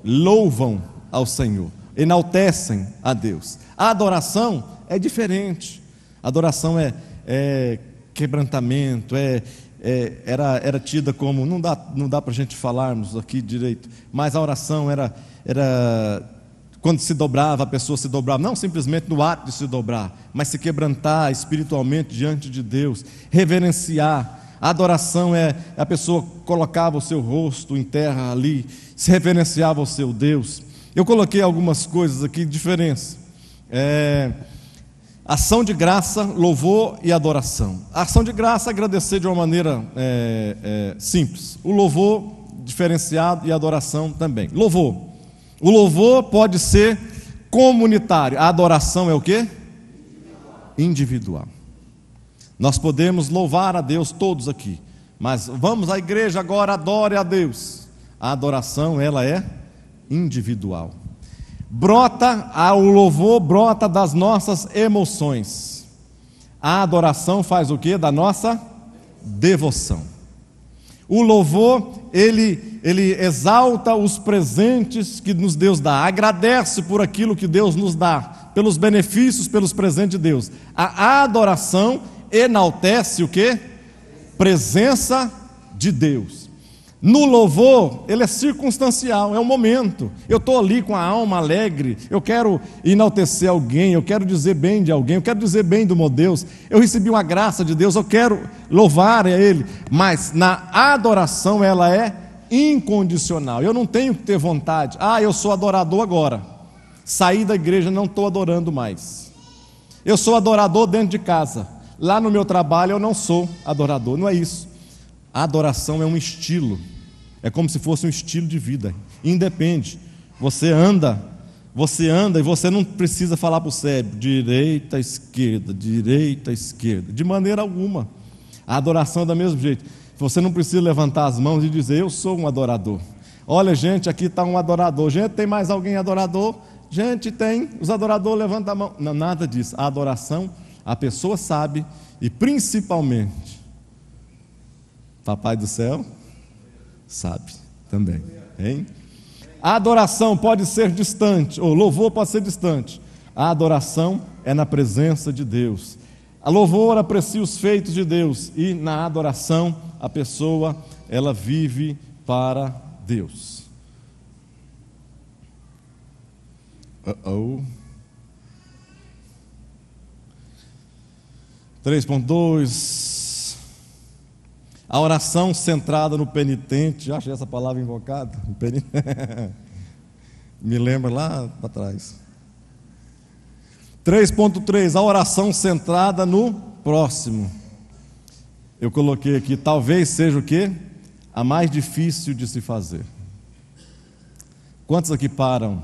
Louvam ao Senhor, enaltecem a Deus. A adoração é diferente. A adoração é quebrantamento, era tida como, não dá para a gente falarmos aqui direito, mas a oração era quando se dobrava, a pessoa se dobrava, não simplesmente no ato de se dobrar, mas se quebrantar espiritualmente diante de Deus, reverenciar. A adoração a pessoa colocava o seu rosto em terra ali, se reverenciava ao seu Deus. Eu coloquei algumas coisas aqui de diferença. Ação de graça, louvor e adoração. A ação de graça é agradecer de uma maneira simples. O louvor diferenciado e a adoração também. Louvor. O louvor pode ser comunitário. A adoração é o quê? Individual. Nós podemos louvar a Deus todos aqui, mas vamos à igreja agora, adore a Deus. A adoração, ela é individual. O louvor brota das nossas emoções. A adoração faz o quê? Da nossa devoção. O louvor, ele exalta os presentes que Deus dá, agradece por aquilo que Deus nos dá, pelos benefícios, pelos presentes de Deus. A adoração enaltece o quê? Presença de Deus. No louvor, ele é circunstancial, é um momento. Eu estou ali com a alma alegre, eu quero enaltecer alguém, eu quero dizer bem de alguém, eu quero dizer bem do meu Deus, eu recebi uma graça de Deus, eu quero louvar a Ele. Mas na adoração ela é incondicional. Eu não tenho que ter vontade, eu sou adorador agora, saí da igreja, não estou adorando mais. Eu sou adorador dentro de casa, lá no meu trabalho eu não sou adorador, não é isso. A adoração é um estilo, é como se fosse um estilo de vida, independe. Você anda e você não precisa falar para o cérebro, direita, esquerda, de maneira alguma. A adoração é do mesmo jeito. Você não precisa levantar as mãos e dizer, eu sou um adorador. Olha, gente, aqui está um adorador. Gente, tem mais alguém adorador? Gente, tem. Os adoradores levantam a mão. Não, nada disso. A adoração, a pessoa sabe, e principalmente, Papai do céu sabe também, hein? A adoração pode ser distante, ou louvor pode ser distante. A adoração é na presença de Deus. A louvor aprecia os feitos de Deus, e na adoração a pessoa, ela vive para Deus. 3.2. A oração centrada no penitente. Já achei essa palavra invocada. Me lembra lá para trás. 3.3. A oração centrada no próximo. Eu coloquei aqui, talvez seja o quê? A mais difícil de se fazer. Quantos aqui param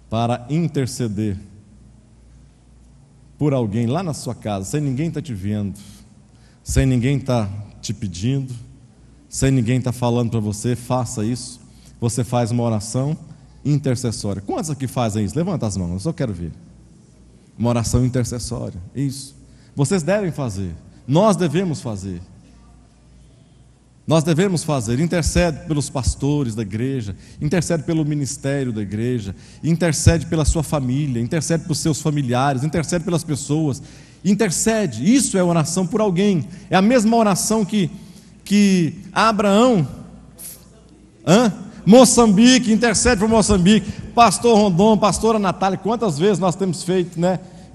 para interceder por alguém lá na sua casa, sem ninguém estar te vendo, sem ninguém estar te pedindo, sem ninguém estar falando para você, faça isso. Você faz uma oração intercessória. Quantos aqui fazem isso? Levanta as mãos, eu só quero ver. Uma oração intercessória, isso. Vocês devem fazer, nós devemos fazer. Nós devemos fazer, intercede pelos pastores da igreja, intercede pelo ministério da igreja, intercede pela sua família, intercede pelos seus familiares, intercede pelas pessoas, intercede. Isso é oração por alguém. É a mesma oração que Abraão, Moçambique, intercede por Moçambique, pastor Rondon, pastora Natália. Quantas vezes nós temos feito,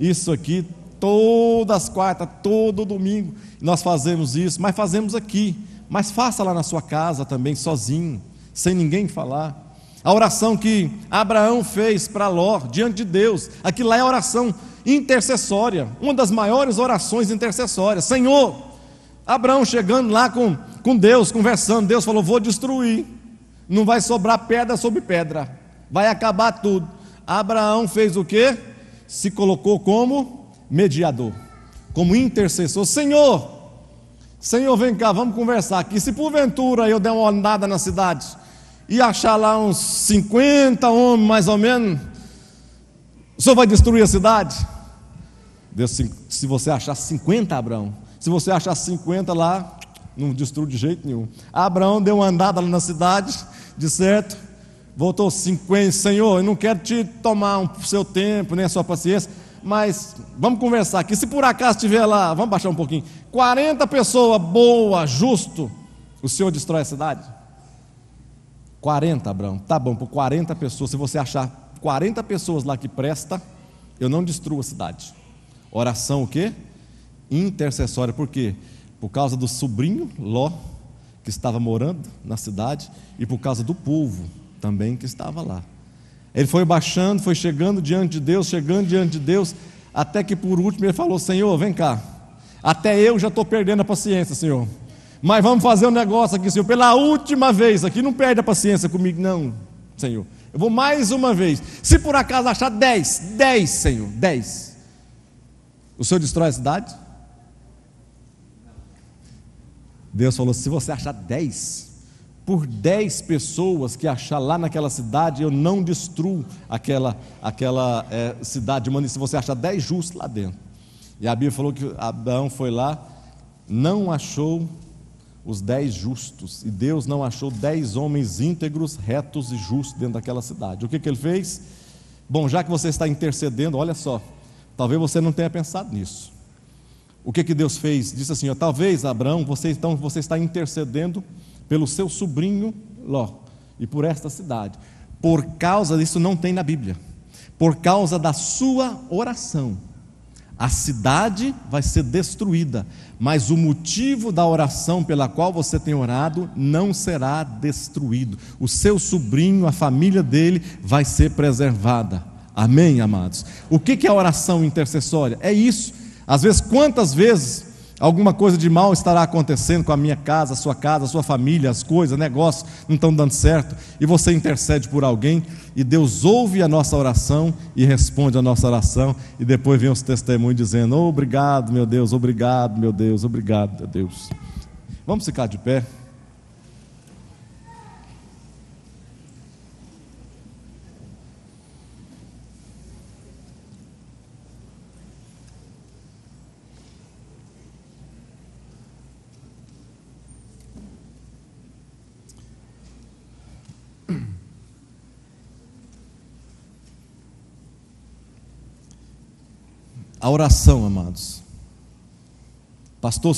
isso aqui, todas as quartas, todo domingo, nós fazemos isso, mas fazemos aqui. Mas faça lá na sua casa também, sozinho, sem ninguém falar. A oração que Abraão fez para Ló, diante de Deus, aquilo lá é oração intercessória, uma das maiores orações intercessórias. Senhor, Abraão chegando lá com Deus, conversando, Deus falou, vou destruir, não vai sobrar pedra sobre pedra, vai acabar tudo. Abraão fez o quê? Se colocou como mediador, como intercessor. Senhor, vem cá, vamos conversar aqui. Se porventura eu der uma andada na cidade e achar lá uns 50 homens mais ou menos, o Senhor vai destruir a cidade? Deus, se você achar 50, Abraão, se você achar 50 lá, não destrui de jeito nenhum. Abraão deu uma andada lá na cidade, de certo, voltou 50, Senhor, eu não quero te tomar o seu tempo, nem a sua paciência, mas vamos conversar aqui. Se por acaso estiver lá, vamos baixar um pouquinho, 40 pessoas boas, justo, o Senhor destrói a cidade? 40, Abraão, tá bom, por 40 pessoas, se você achar 40 pessoas lá que presta, eu não destruo a cidade. Oração o quê? Intercessória. Por quê? Por causa do sobrinho Ló, que estava morando na cidade, e por causa do povo também que estava lá. Ele foi baixando, foi chegando diante de Deus, Até que por último ele falou: Senhor, vem cá, até eu já estou perdendo a paciência, Senhor, mas vamos fazer um negócio aqui, Senhor, pela última vez aqui, não perde a paciência comigo não, Senhor, eu vou mais uma vez. Se por acaso achar 10, Senhor, 10, o Senhor destrói a cidade? Deus falou: se você achar 10, por 10 pessoas que achar lá naquela cidade, eu não destruo aquela cidade, se você achar 10 justos lá dentro. E a Bíblia falou que Abraão foi lá, não achou os 10 justos, e Deus não achou 10 homens íntegros, retos e justos dentro daquela cidade. O que ele fez? Bom, já que você está intercedendo, olha só, talvez você não tenha pensado nisso. O que Deus fez? Disse assim: talvez, Abraão, você está intercedendo pelo seu sobrinho Ló e por esta cidade. Por causa disso, não tem na Bíblia, por causa da sua oração, a cidade vai ser destruída, mas o motivo da oração pela qual você tem orado não será destruído. O seu sobrinho, a família dele vai ser preservada. Amém, amados? O que é a oração intercessória? É isso. Às vezes, quantas vezes alguma coisa de mal estará acontecendo com a minha casa, a sua família, as coisas, negócios não estão dando certo, e você intercede por alguém, e Deus ouve a nossa oração e responde a nossa oração, e depois vem os testemunhos dizendo: oh, obrigado meu Deus, obrigado meu Deus, obrigado meu Deus. Vamos ficar de pé. A oração, amados. Pastor, o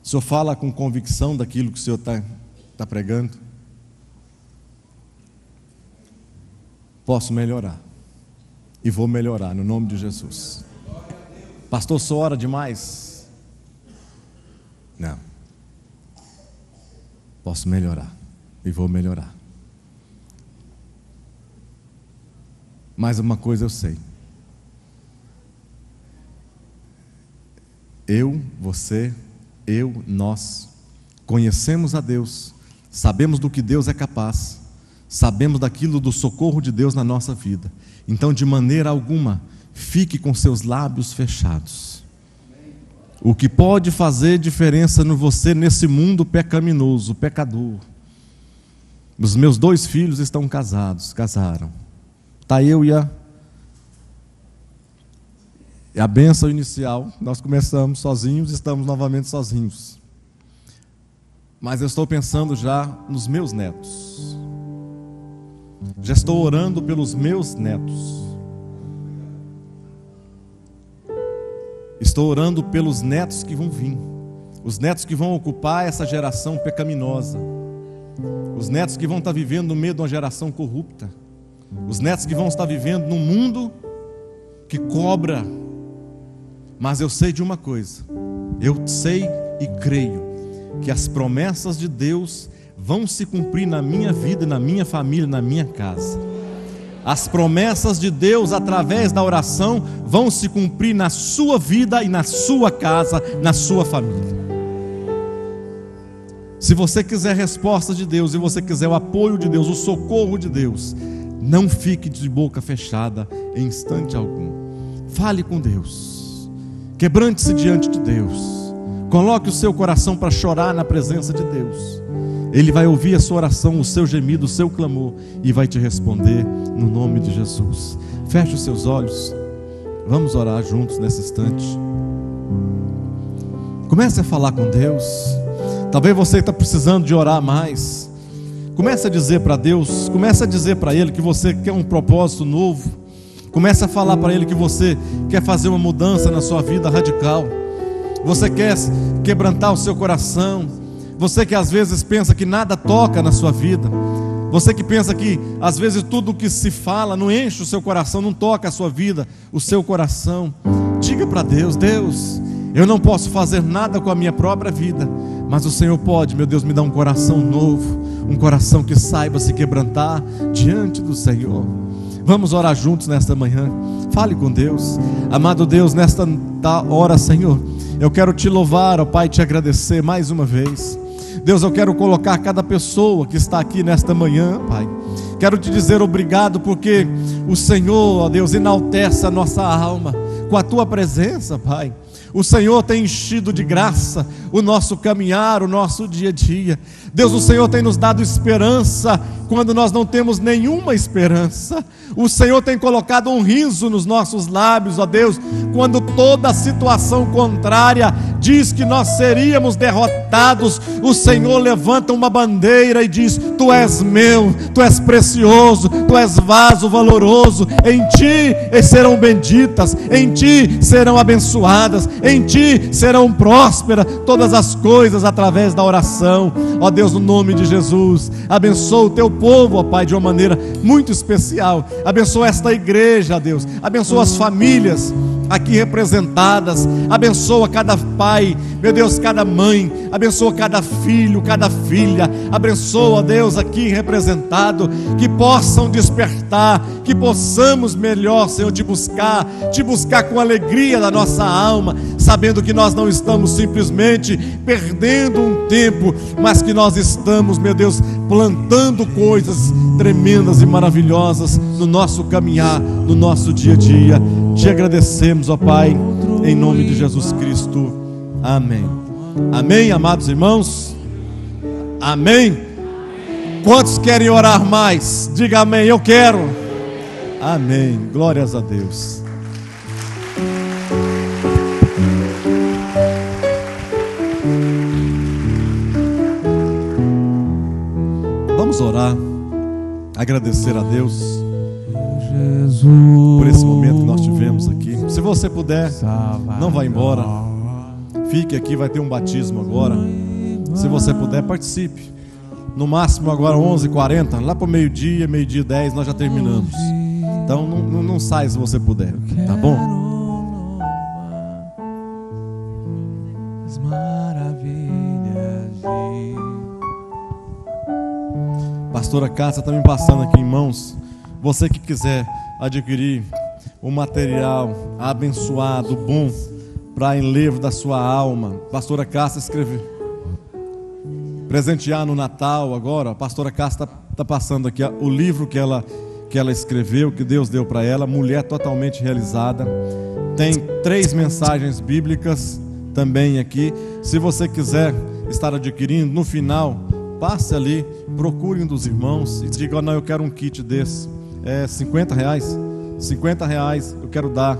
senhor fala com convicção daquilo que o senhor está pregando? Posso melhorar, e vou melhorar no nome de Jesus. Pastor, o senhor ora demais? Não. Posso melhorar, e vou melhorar. Mas uma coisa eu sei: nós conhecemos a Deus, sabemos do que Deus é capaz, sabemos daquilo do socorro de Deus na nossa vida. Então, de maneira alguma, fique com seus lábios fechados. O que pode fazer diferença no você nesse mundo pecaminoso, pecador? Os meus 2 filhos estão casaram. Está eu e a bênção inicial, nós começamos sozinhos, estamos novamente sozinhos. Mas eu estou pensando já nos meus netos. Já estou orando pelos meus netos. Estou orando pelos netos que vão vir. Os netos que vão ocupar essa geração pecaminosa. Os netos que vão estar vivendo no meio de uma geração corrupta. Os netos que vão estar vivendo num mundo que cobra. Mas eu sei de uma coisa, eu sei e creio que as promessas de Deus vão se cumprir na minha vida, na minha família, na minha casa. As promessas de Deus através da oração vão se cumprir na sua vida e na sua casa, na sua família. Se você quiser resposta de Deus, se você quiser o apoio de Deus, o socorro de Deus, não fique de boca fechada em instante algum. Fale com Deus. Quebrante-se diante de Deus. Coloque o seu coração para chorar na presença de Deus. Ele vai ouvir a sua oração, o seu gemido, o seu clamor, e vai te responder no nome de Jesus. Feche os seus olhos. Vamos orar juntos nesse instante. Comece a falar com Deus. Talvez você está precisando de orar mais. Comece a dizer para Deus, comece a dizer para Ele que você quer um propósito novo. Comece a falar para Ele que você quer fazer uma mudança na sua vida radical. Você quer quebrantar o seu coração. Você que às vezes pensa que nada toca na sua vida. Você que pensa que às vezes tudo o que se fala não enche o seu coração, não toca a sua vida, o seu coração. Diga para Deus: Deus, eu não posso fazer nada com a minha própria vida, mas o Senhor pode, meu Deus, me dar um coração novo, um coração que saiba se quebrantar diante do Senhor. Vamos orar juntos nesta manhã. Fale com Deus. Amado Deus, nesta hora, Senhor, eu quero te louvar, ó Pai, te agradecer mais uma vez. Deus, eu quero colocar cada pessoa que está aqui nesta manhã, Pai. Quero te dizer obrigado, porque o Senhor, ó Deus, enaltece a nossa alma com a tua presença, Pai. O Senhor tem enchido de graça o nosso caminhar, o nosso dia a dia. Deus, o Senhor tem nos dado esperança quando nós não temos nenhuma esperança. O Senhor tem colocado um riso nos nossos lábios, ó Deus, quando toda a situação contrária diz que nós seríamos derrotados. O Senhor levanta uma bandeira e diz: tu és meu, tu és precioso, tu és vaso valoroso. Em ti serão benditas, em ti serão abençoadas, em ti serão prósperas todas as coisas através da oração. Ó Deus, no nome de Jesus, abençoa o teu povo, ó Pai, de uma maneira muito especial. Abençoa esta igreja, ó Deus. Abençoa as famílias aqui representadas. Abençoa cada pai, meu Deus, cada mãe. Abençoa cada filho, cada filha. Abençoa, Deus, aqui representado. Que possam despertar, que possamos melhor, Senhor, te buscar com alegria da nossa alma, sabendo que nós não estamos simplesmente perdendo um tempo, mas que nós estamos, meu Deus, plantando coisas tremendas e maravilhosas no nosso caminhar, no nosso dia a dia. Te agradecemos, ó Pai, em nome de Jesus Cristo. Amém. Amém, amados irmãos? Amém? Quantos querem orar mais? Diga amém, eu quero. Amém, glórias a Deus. Vamos orar, agradecer a Deus por esse momento que nós tivemos aqui. Se você puder, não vá embora, fique aqui, vai ter um batismo agora. Se você puder, participe. No máximo agora 11h40, lá para o meio-dia 10 nós já terminamos. Então não sai se você puder, tá bom? Pastora Cássia está me passando aqui em mãos. Você que quiser adquirir um material abençoado, bom, para enlevo da sua alma, Pastora Cássia escreveu. Presentear no Natal agora, a Pastora Cássia está passando aqui o livro que ela escreveu, que Deus deu para ela, Mulher Totalmente Realizada. Tem 3 mensagens bíblicas também aqui. Se você quiser estar adquirindo, no final, passe ali, procure um dos irmãos e diga: não, eu quero um kit desse. É R$50, R$50 eu quero dar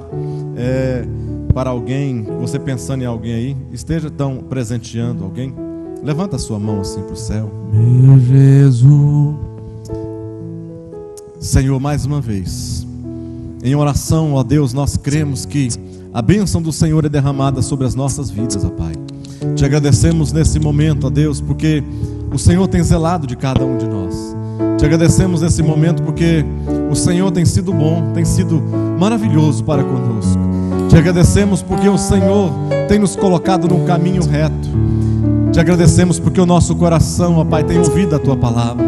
para alguém. Você pensando em alguém aí, esteja então presenteando alguém. Levanta a sua mão assim para o céu. Meu Jesus, Senhor, mais uma vez, em oração, ó Deus, nós cremos que a bênção do Senhor é derramada sobre as nossas vidas, ó Pai. Te agradecemos nesse momento, ó Deus, porque o Senhor tem zelado de cada um de nós. Te agradecemos nesse momento porque o Senhor tem sido bom, tem sido maravilhoso para conosco. Te agradecemos porque o Senhor tem nos colocado num caminho reto. Te agradecemos porque o nosso coração, ó Pai, tem ouvido a Tua palavra.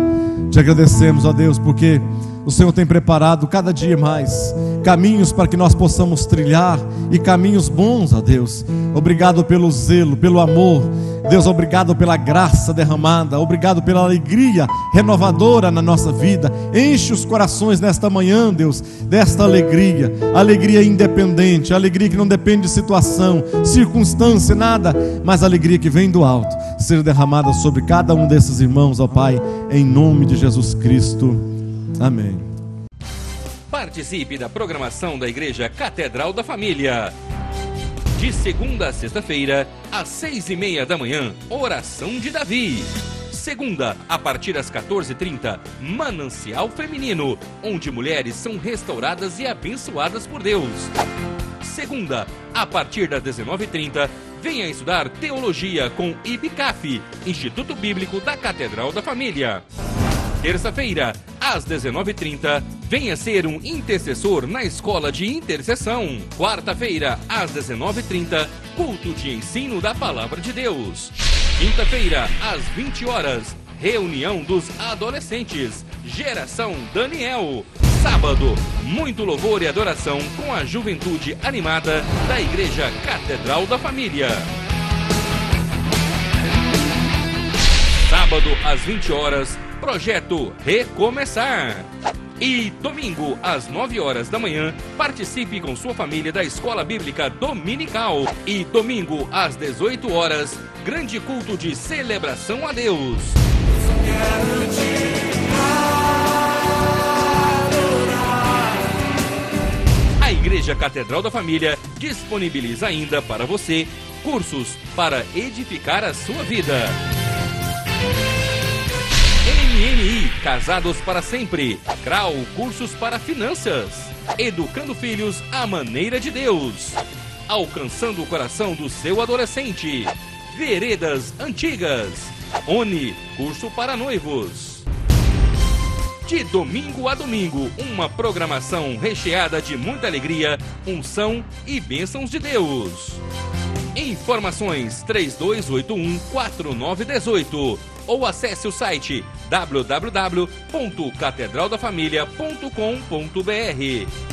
Te agradecemos, ó Deus, porque o Senhor tem preparado cada dia mais caminhos para que nós possamos trilhar, e caminhos bons, ó Deus. Obrigado pelo zelo, pelo amor. Deus, obrigado pela graça derramada. Obrigado pela alegria renovadora na nossa vida. Enche os corações nesta manhã, Deus, desta alegria. Alegria independente, alegria que não depende de situação, circunstância, nada, mas alegria que vem do alto, seja derramada sobre cada um desses irmãos, ó Pai, em nome de Jesus Cristo. Amém. Participe da programação da Igreja Catedral da Família. De segunda a sexta-feira, às 6h30 da manhã, Oração de Davi. Segunda, a partir das 14h30, Manancial Feminino, onde mulheres são restauradas e abençoadas por Deus. Segunda, a partir das 19h30, venha estudar Teologia com IBCAF, Instituto Bíblico da Catedral da Família. Terça-feira, às 19h30, venha ser um intercessor na Escola de Intercessão. Quarta-feira, às 19h30, culto de ensino da Palavra de Deus. Quinta-feira, às 20 horas, reunião dos adolescentes, Geração Daniel. Sábado, muito louvor e adoração com a juventude animada da Igreja Catedral da Família. Sábado, às 20 horas, Projeto Recomeçar. E domingo, às 9 horas da manhã, participe com sua família da Escola Bíblica Dominical. E domingo, às 18 horas, grande culto de celebração a Deus. A Igreja Catedral da Família disponibiliza ainda para você cursos para edificar a sua vida. MNI, Casados para Sempre. CRAU, cursos para finanças. Educando filhos à maneira de Deus. Alcançando o coração do seu adolescente. Veredas Antigas. ONI, curso para noivos. De domingo a domingo, uma programação recheada de muita alegria, unção e bênçãos de Deus. Informações 3281-4918 ou acesse o site www.catedraldafamilia.com.br.